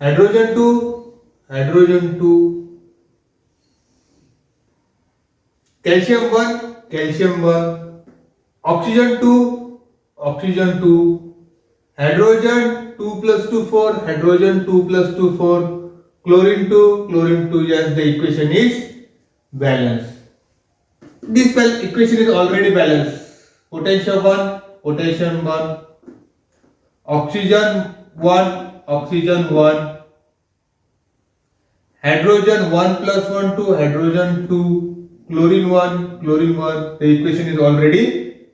Speaker 1: hydrogen 2, hydrogen 2, calcium 1, calcium 1, oxygen 2, oxygen 2, hydrogen 2 plus 2 4, hydrogen 2 plus 2 4, chlorine 2, chlorine 2. Yes, the equation is balanced. This equation is already balanced. Potassium 1, potassium 1, oxygen 1, oxygen 1, hydrogen 1 plus 1 2, hydrogen 2, chlorine 1, chlorine 1. The equation is already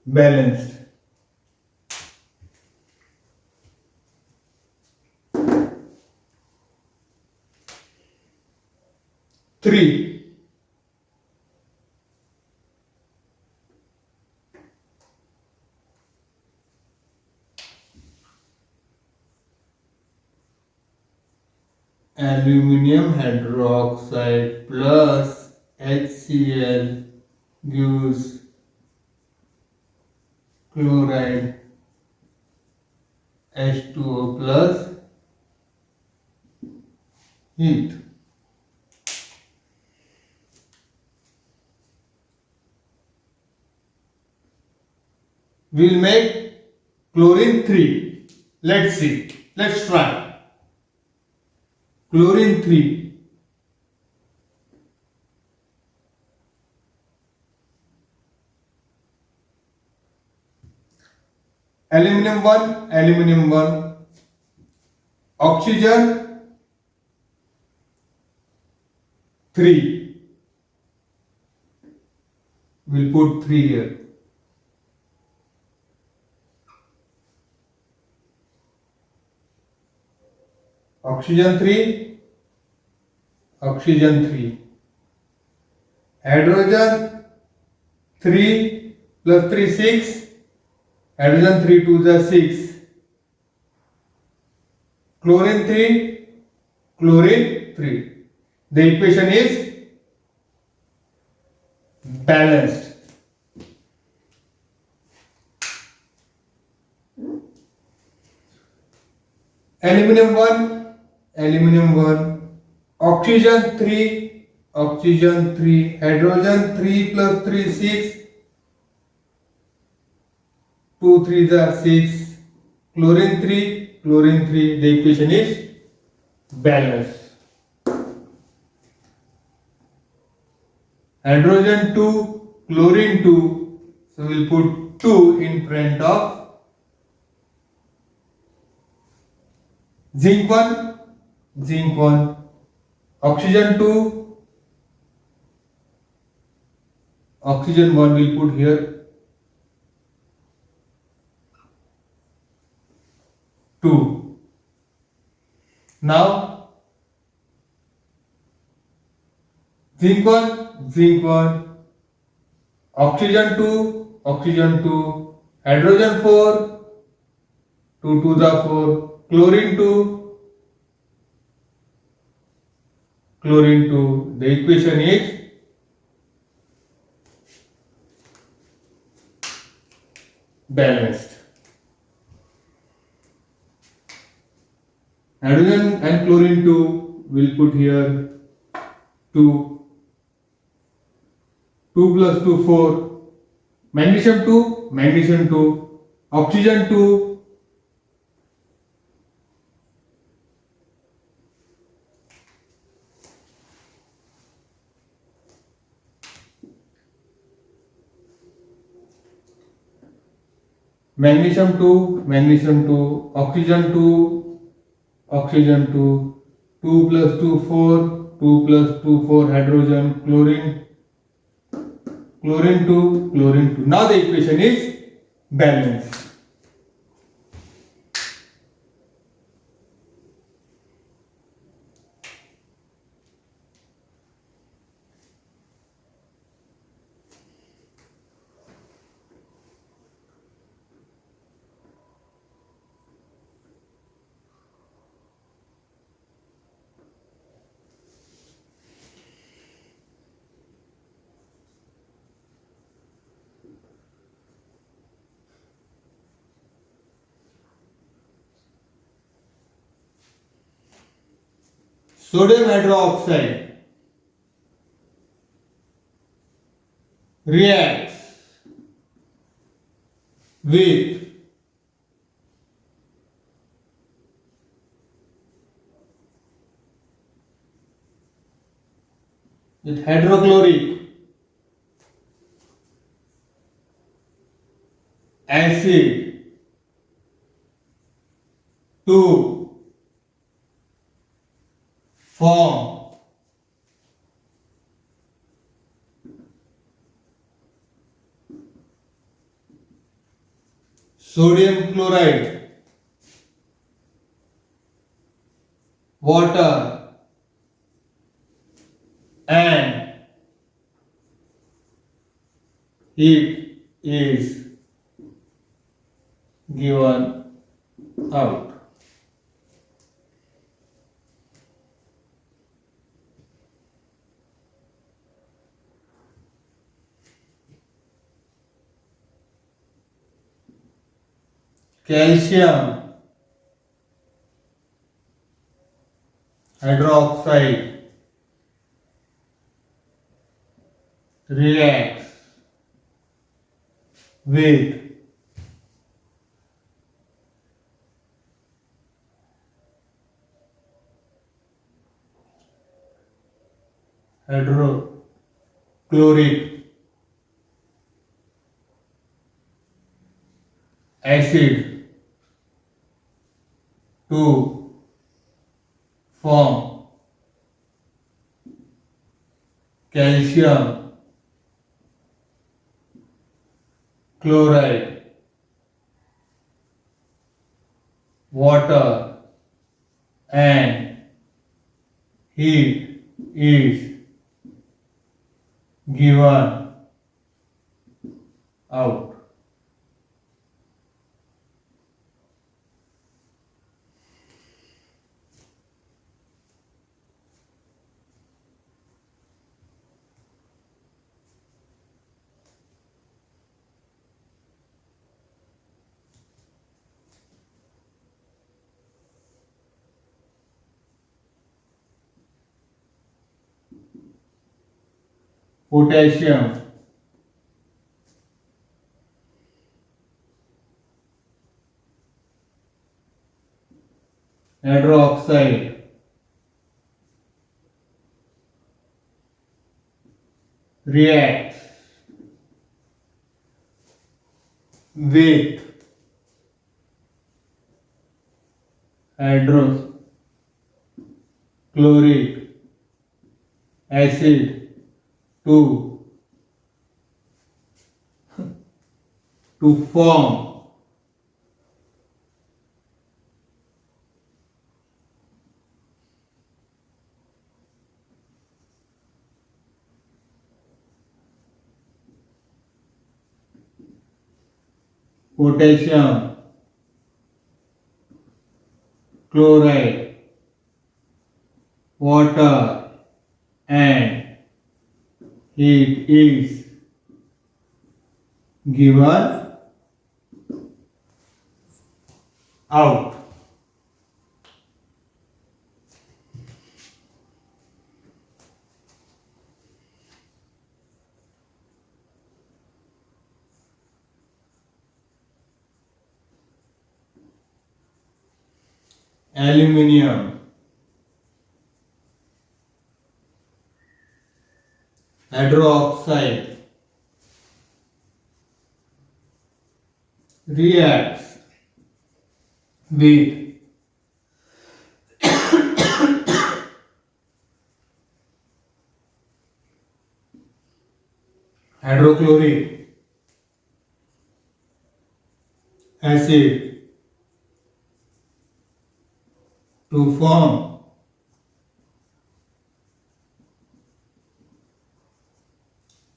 Speaker 1: balanced. Three. Aluminium hydroxide plus HCl gives chloride H2O plus heat. We'll make chlorine 3. Let's see. Let's try. Chlorine 3. Aluminum 1, aluminum 1. Oxygen 3. We'll put 3 here. Oxygen 3, oxygen 3. Hydrogen 3 plus 3 6. Hydrogen 3 2 is 6. Chlorine 3, chlorine 3. The equation is balanced. Aluminum 1, aluminum 1. Oxygen 3, oxygen 3. Hydrogen 3 plus 3 6. 2 3 is 6. Chlorine 3, chlorine 3. The equation is balanced. Hydrogen 2, chlorine 2. So we'll put 2 in front of zinc 1, zinc 1. Oxygen 2, oxygen 1 we'll put here. 2. Now zinc 1, zinc 1. Oxygen 2, oxygen 2. Hydrogen 4, 2 2 the 4. Chlorine 2, chlorine 2. The equation is balanced. Hydrogen and chlorine 2 will put here 2. 2 plus 2 4. Magnesium 2, magnesium 2. Oxygen 2. Magnesium 2, magnesium 2. Oxygen 2, oxygen 2. 2 plus 2 4. 2 plus 2 4. Hydrogen, chlorine. Chlorine 2, chlorine 2. Now the equation is balanced. Sodium hydroxide reacts with hydrochloric acid to form sodium chloride, water, and heat is given out. calcium hydroxide reacts with hydrochloric acid to form calcium chloride. Water and heat is given out. Potassium hydroxide reacts with hydrochloric acid to form potassium chloride. Water and heat is given out. Aluminium hydroxide reacts with hydrochloric acid to form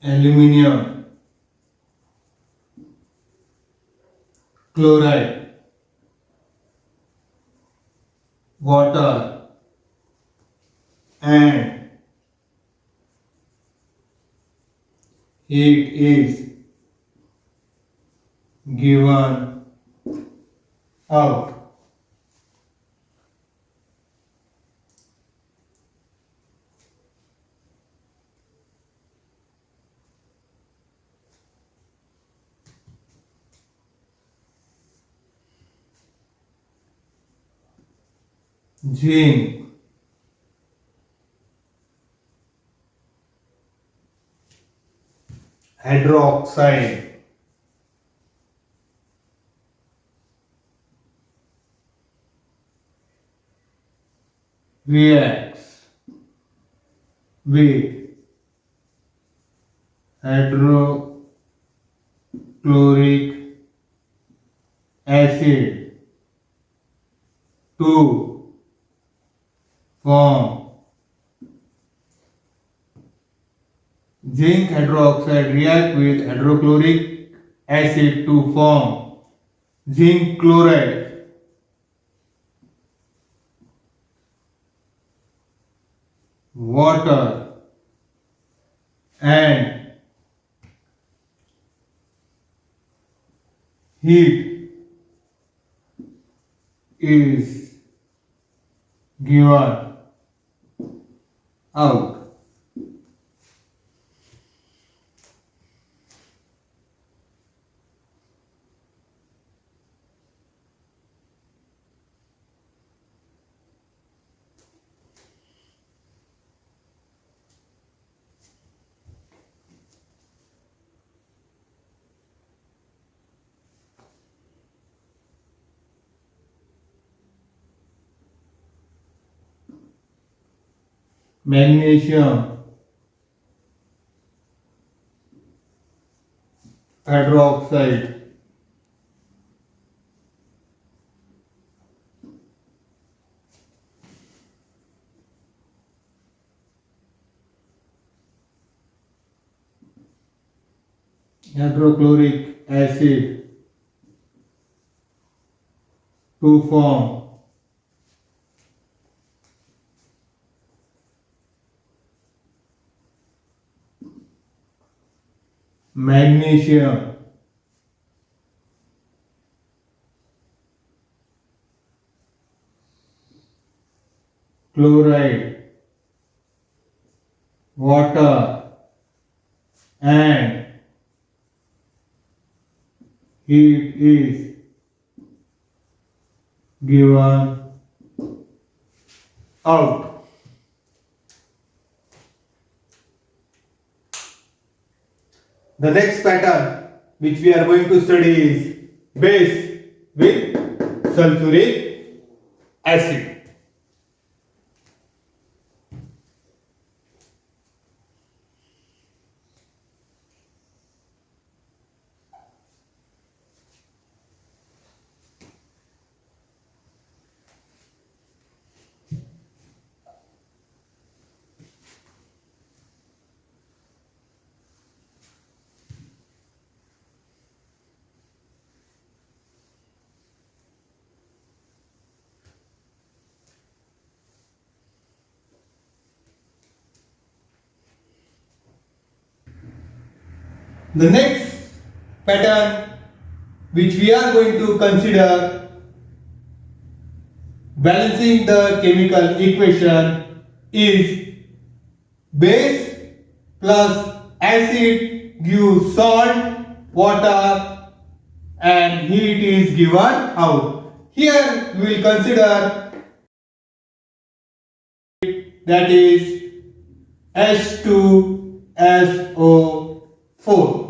Speaker 1: aluminium chloride. Water and heat is given out. Zinc hydroxide reacts with hydrochloric acid to form zinc hydroxide react with hydrochloric acid to form zinc chloride. Water and heat is given out. Magnesium hydroxide, hydrochloric acid to form magnesium chloride, water and heat is given out. The next pattern which we are going to study is base with sulfuric acid. The next pattern which we are going to consider balancing the chemical equation is base plus acid gives salt, water and heat is given out. Here we will consider that is H2SO4.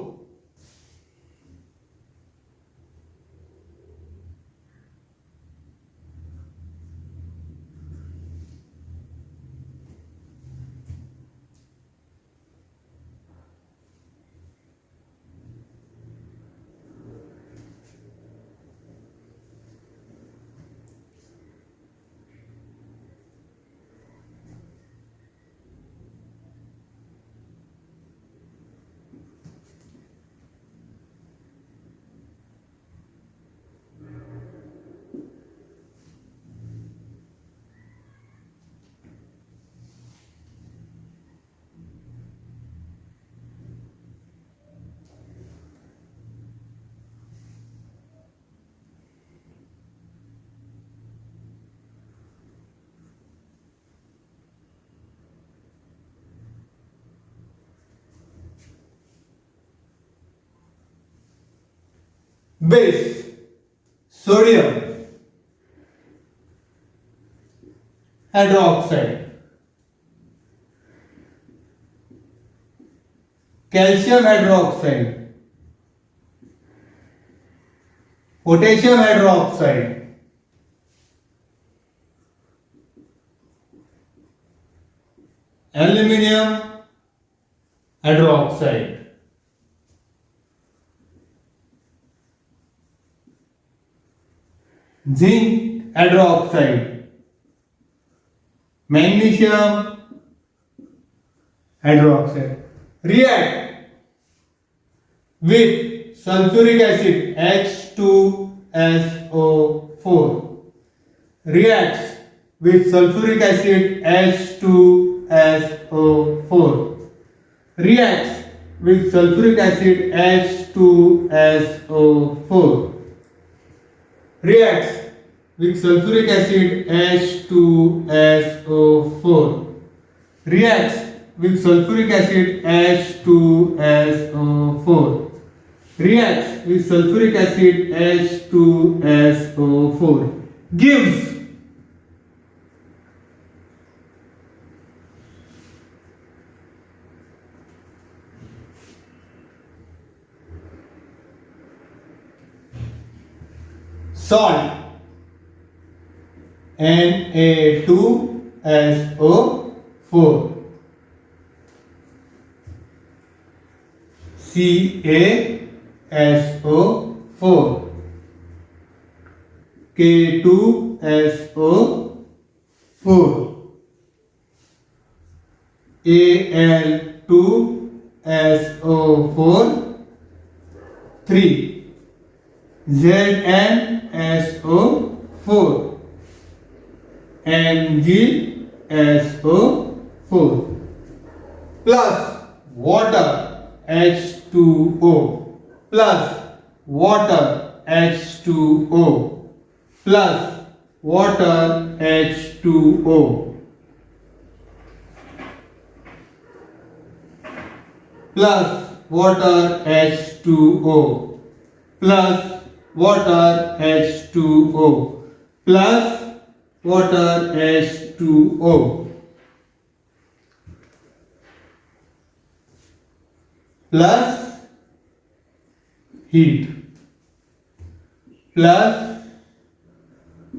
Speaker 1: Base sodium hydroxide, calcium hydroxide, potassium hydroxide, aluminium hydroxide, zinc hydroxide, magnesium hydroxide. React with sulfuric acid H2SO4. Reacts with sulfuric acid H2SO4. Reacts with sulfuric acid H2SO4. Reacts with sulfuric acid H2SO4 reacts with sulfuric acid H2SO4 reacts with sulfuric acid H2SO4 gives salt Na2SO4 CaSO4 K2SO4 Al2SO4 3 ZnSO4 MgSO4 plus water H2O plus water H2O plus water H2O plus water H2O plus water H2O plus water H2O plus heat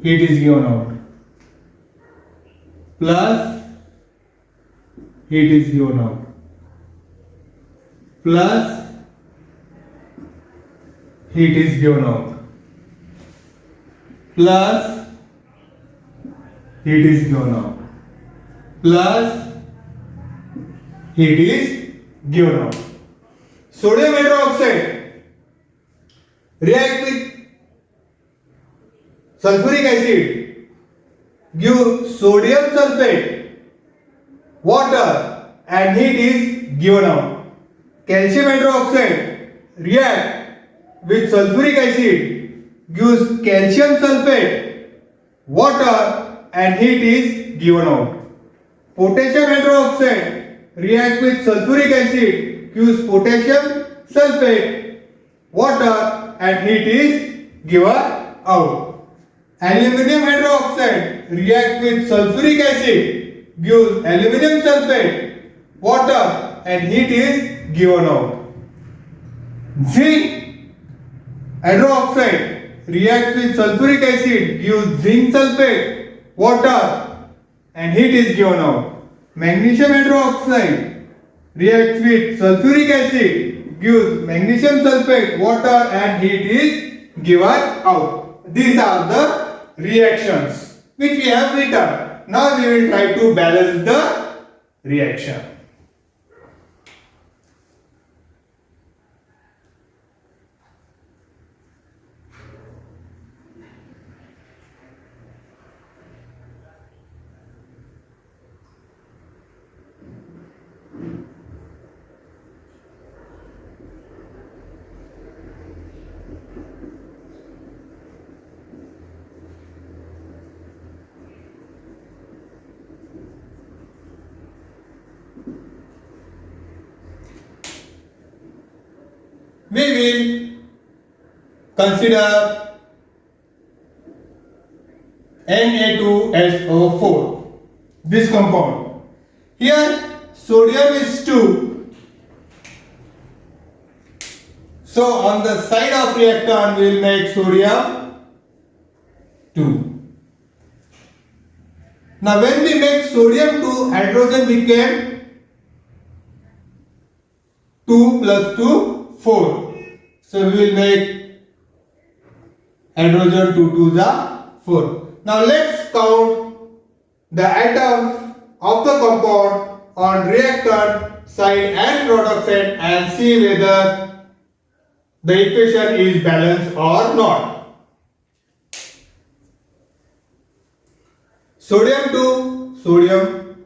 Speaker 1: is given out plus heat is given out plus heat is given out plus heat is given out plus heat is given out. Sodium hydroxide react with sulfuric acid, give sodium sulfate, water and heat is given out. Calcium hydroxide react with sulfuric acid, gives calcium sulfate, water and heat is given out. Potassium hydroxide react with sulfuric acid, gives potassium sulfate, water and heat is given out. Aluminium hydroxide react with sulfuric acid, gives aluminium sulfate, water and heat is given out. Zinc hydroxide reacts with sulfuric acid, gives zinc sulfate, water and heat is given out. Magnesium hydroxide reacts with sulfuric acid, gives magnesium sulfate, water and heat is given out. These are the reactions which we have written. Now we will try to balance the reaction. We will consider Na2SO4, this compound. Here sodium is 2. So on the side of reactant we will make sodium 2. Now when we make sodium 2, hydrogen became 2 plus 2 4. So we will make hydrogen 2 2s are 4. Now let's count the atoms of the compound on reactant side and product side and see whether the equation is balanced or not. Sodium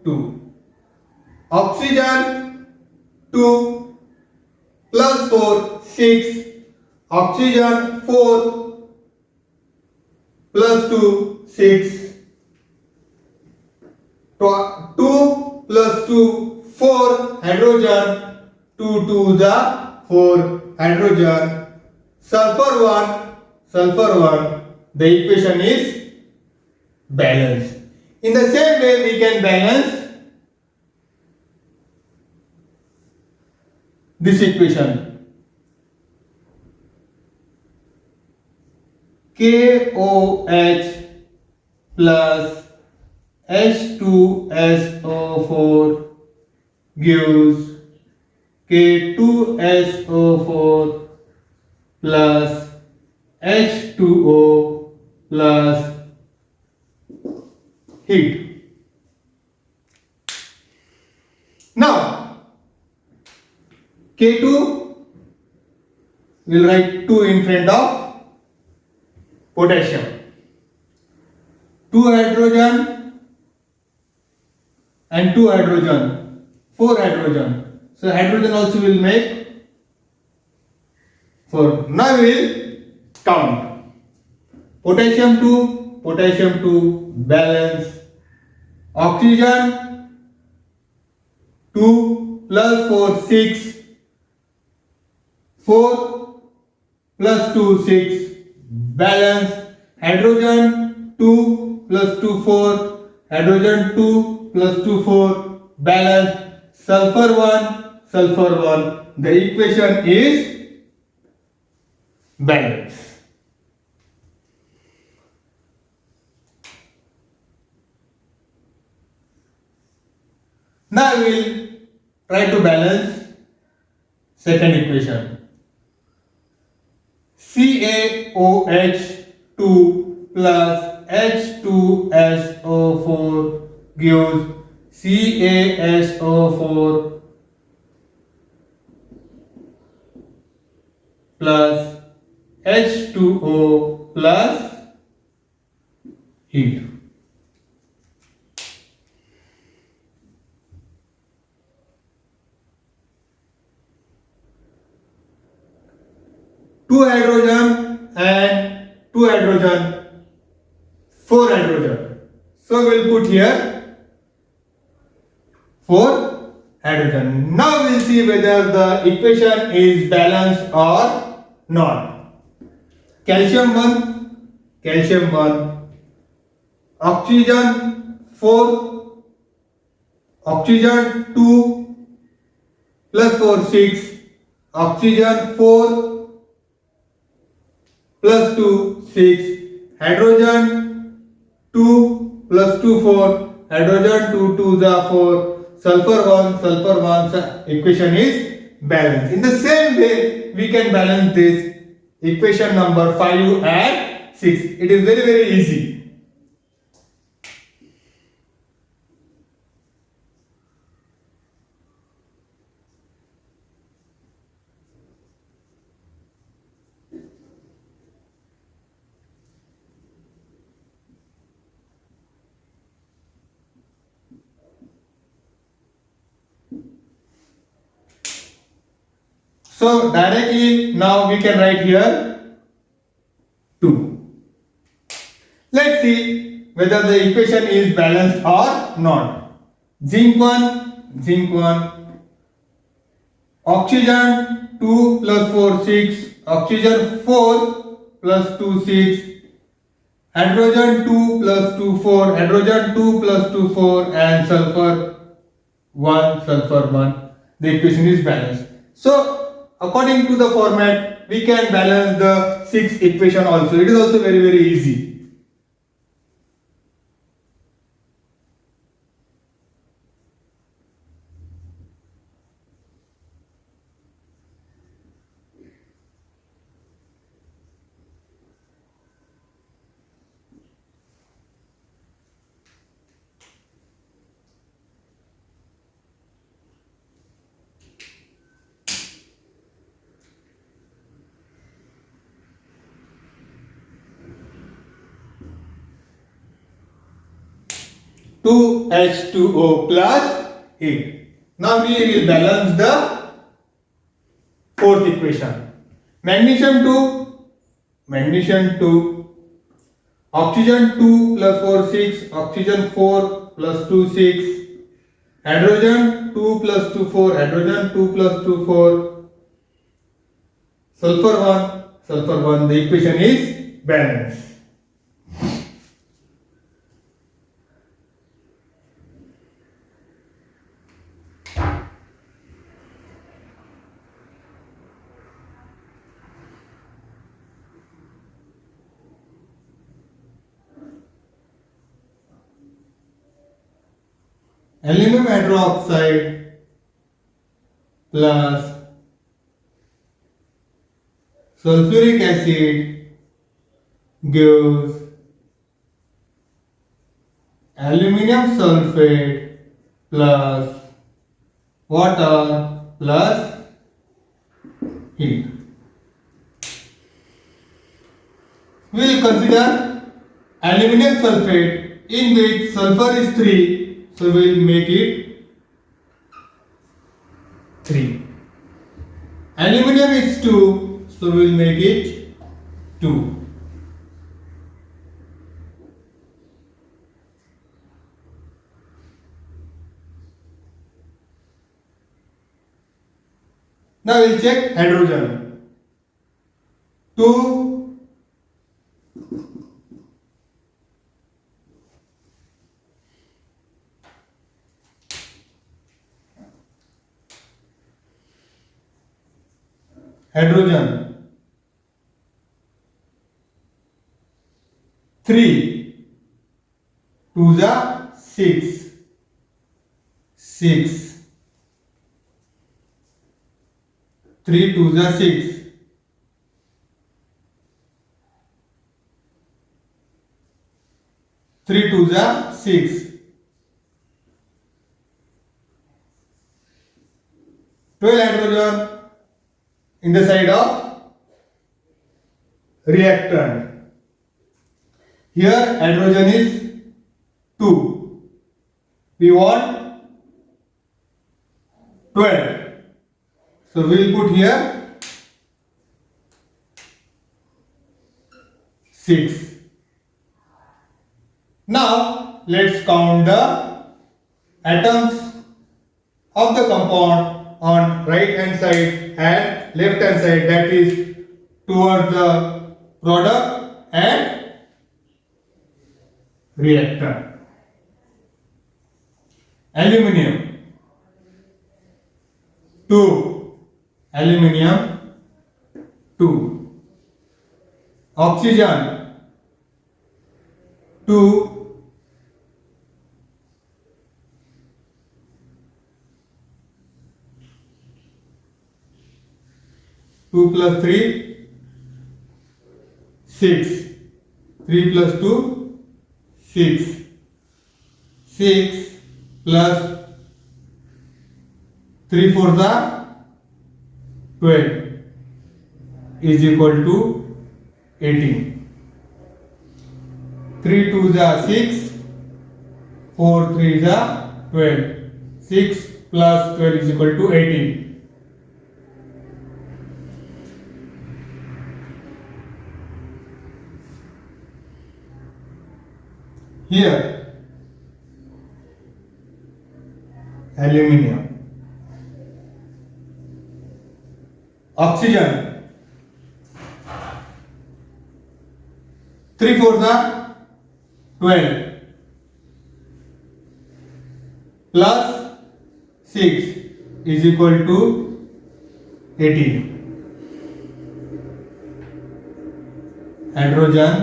Speaker 1: 2, oxygen 2 plus 4, 6, oxygen 4 plus 2, 6. 2 plus 2, 4 hydrogen. 2 to the 4 hydrogen. Sulfur 1. The equation is balanced. In the same way, we can balance this equation. KOH plus H2SO4 gives K2SO4 plus H2O plus heat. Now, K2 will write 2 in front of potassium. 2 hydrogen and 2 hydrogen, 4 hydrogen. So hydrogen also will make 4. Now we will count. Potassium 2, balance. Oxygen 2 plus 4, 6. 4 plus 2, 6. Balance. Hydrogen 2 plus 2, 4. Hydrogen 2 plus 2, 4. Balance. Sulfur 1. The equation is balance. Now we will try to balance second equation. CaOH2 plus H2SO4 gives CaSO4 plus H2O plus heat. Two hydrogen and 2 hydrogen, 4 hydrogen. So we'll put here 4 hydrogen. Now we'll see whether the equation is balanced or not. Calcium 1, oxygen 4, oxygen 2 plus 4, 6, oxygen 4 plus 2, 6, hydrogen 2 plus 2, 4, hydrogen 2 to the 4, sulfur 1, so equation is balanced. In the same way, we can balance this equation number 5 and 6. It is very, very easy. So directly now we can write here 2. Let's see whether the equation is balanced or not. Zinc 1, oxygen 2 plus 4, 6, oxygen 4 plus 2, 6, hydrogen 2 plus 2, 4, hydrogen 2 plus 2, 4 and sulfur 1. The equation is balanced. So according to the format, we can balance the 6th equation also. It is also very, very easy. Two H2O plus heat. Now we will balance the 4th equation. Magnesium 2, Oxygen 2 plus 4 6, oxygen 4 plus 2 6, hydrogen 2 plus 2 4, hydrogen 2 plus 2 4, sulfur 1, the equation is balanced. Aluminum hydroxide plus sulfuric acid gives aluminum sulfate plus water plus heat. We will consider aluminum sulfate in which sulfur is 3. So we will make it 3. Aluminum is 2, so we will make it 2. Now we will check hydrogen. 2 hydrogen 3 2 the 6 6 3 2 the 6 3 2 the 6 12 hydrogen in the side of reactant. Here hydrogen is 2. We want 12. So we will put here 6. Now let's count the atoms of the compound on right hand side and left hand side, that is towards the product and reactant. Aluminium 2, aluminium 2, oxygen 2, two plus 3 6, 3 plus 2 6, 6 plus 3 4 the 12 is equal to 18. 3 2 the 6, 4 3 the 12, 6 plus 12 is equal to 18. Here aluminium, oxygen 3 4 the 12 plus 6 is equal to 18. Hydrogen,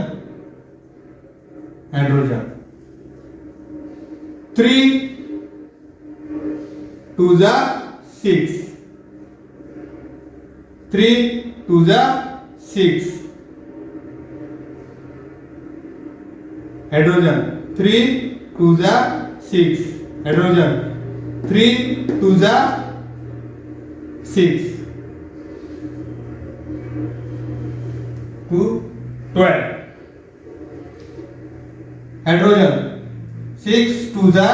Speaker 1: 3 2 the 6, 3 2 the 6, hydrogen 3 2 the 6, hydrogen 3 2 the 6 to 12. Hydrogen 6 to the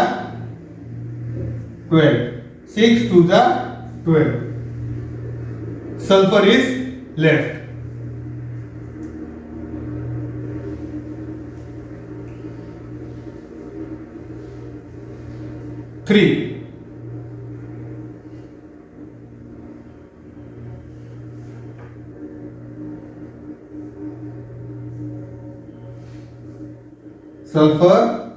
Speaker 1: 12, 6 to the 12. Sulfur is left. 3. Sulfur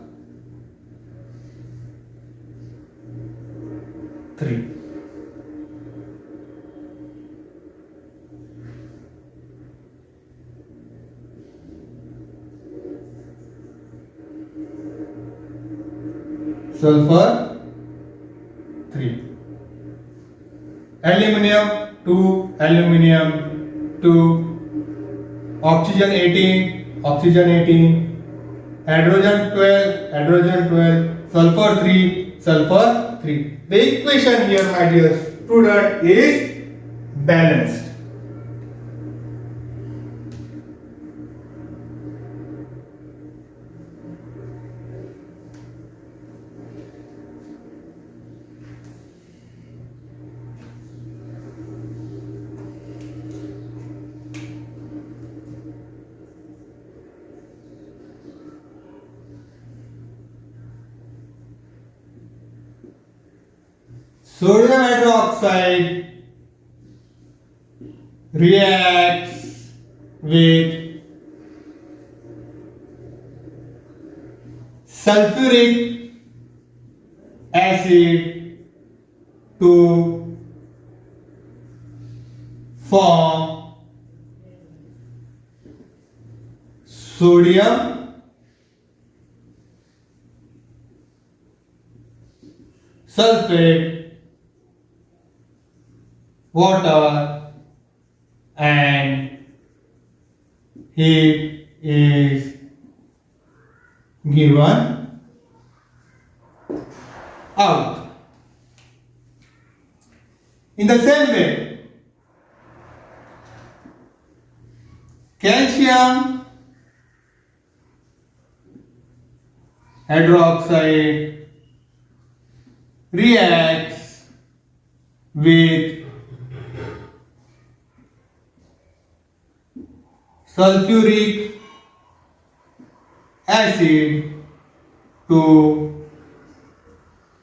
Speaker 1: 3. Sulfur 3. Aluminium 2, aluminium 2, oxygen 18, oxygen 18, hydrogen 12, hydrogen 12, sulfur 3, sulfur 3. The equation here, my dear student, is balanced. Sodium hydroxide reacts with sulfuric acid to form sodium sulfate, water, and heat is given out. In the same way, calcium hydroxide reacts with sulfuric acid to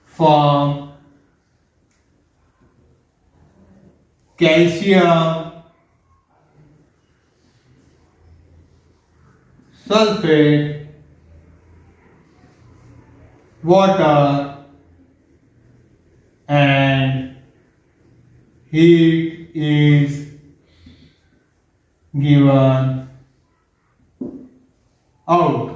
Speaker 1: form calcium sulfate, water, and heat is given out.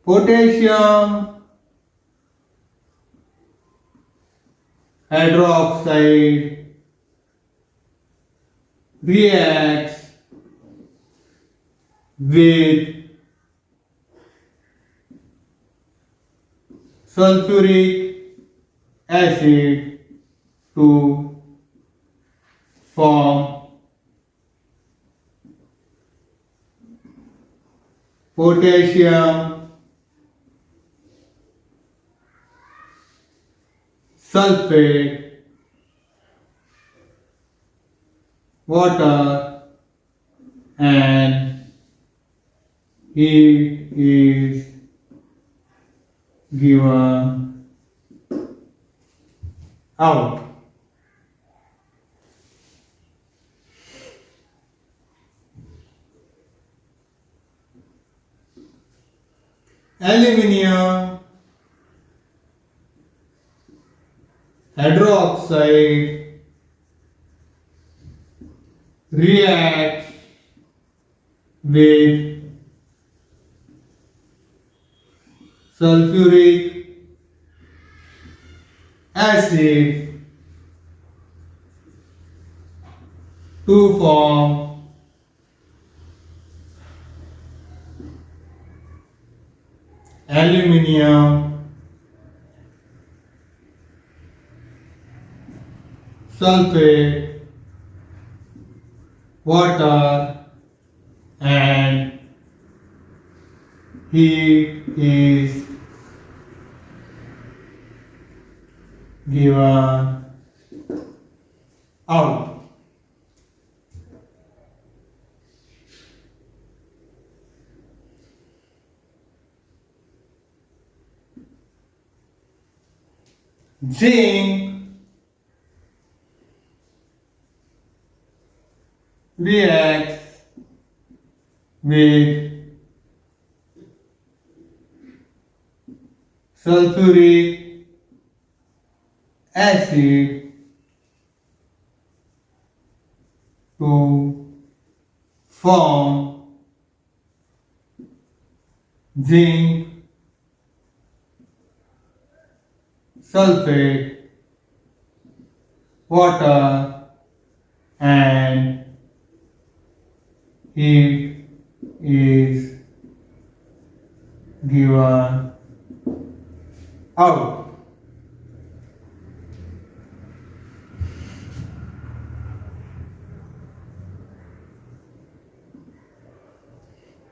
Speaker 1: Potassium hydroxide reacts with sulfuric acid to form potassium sulfate, water, and heat is given out. Aluminium hydroxide reacts with sulfuric acid to form aluminium sulfate, water, and heat is given out. zinc reacts with sulfuric acid to form zinc sulfate, water, and heat is given out.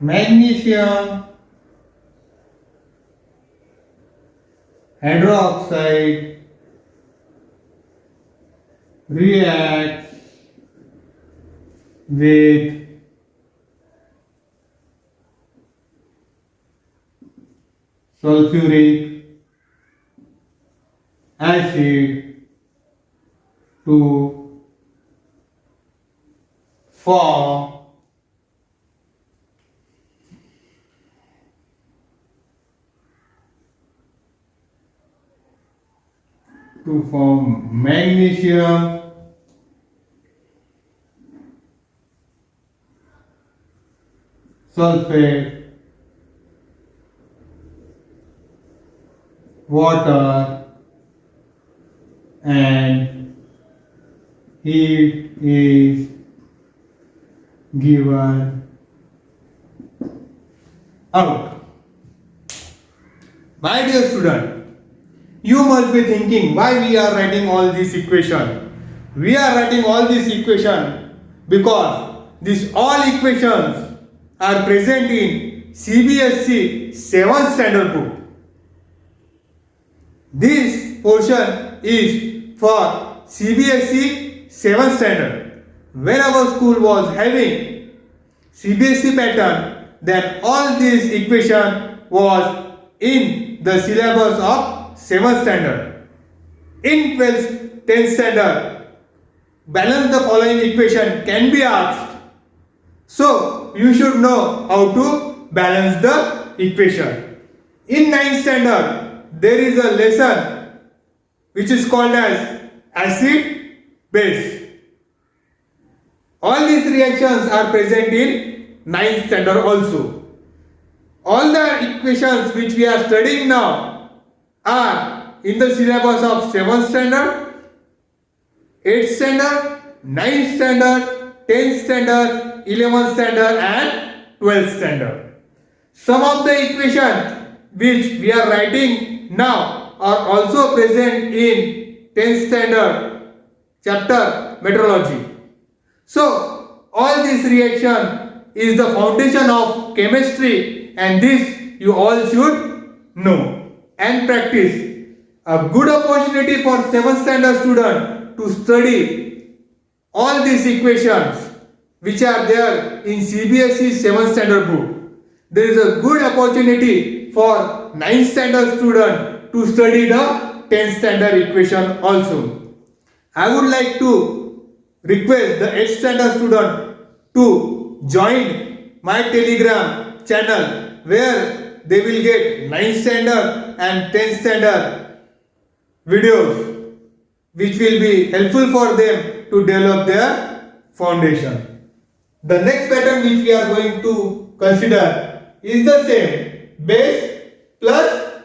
Speaker 1: Magnesium hydroxide reacts with sulfuric acid to form magnesium sulfate, water, and heat is given out. My dear student, you must be thinking why we are writing all these equations. We are writing all these equations because these all equations are present in CBSE 7th standard book. This portion is for CBSE 7th standard. When our school was having CBSE pattern, then all these equation was in the syllabus of 7th standard. In 12th, 10th standard, balance the following equation can be asked. So, you should know how to balance the equation. In 9th standard, there is a lesson which is called as acid base. All these reactions are present in 9th standard also. All the equations which we are studying now are in the syllabus of 7th standard, 8th standard, 9th standard, 10th standard, 11th standard and 12th standard. Some of the equations which we are writing now are also present in 10th standard chapter meteorology. So, all this reaction is the foundation of chemistry and this you all should know and practice. A good opportunity for 7th standard student to study all these equations which are there in CBSE 7th standard book. There is a good opportunity for 9th standard student to study the 10th standard equation also. I would like to request the 8th standard student to join my Telegram channel where they will get 9th standard and 10th standard videos which will be helpful for them to develop their foundation. The next pattern which we are going to consider is the same, base plus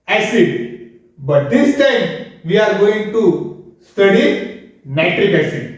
Speaker 1: acid, but this time we are going to study nitric acid.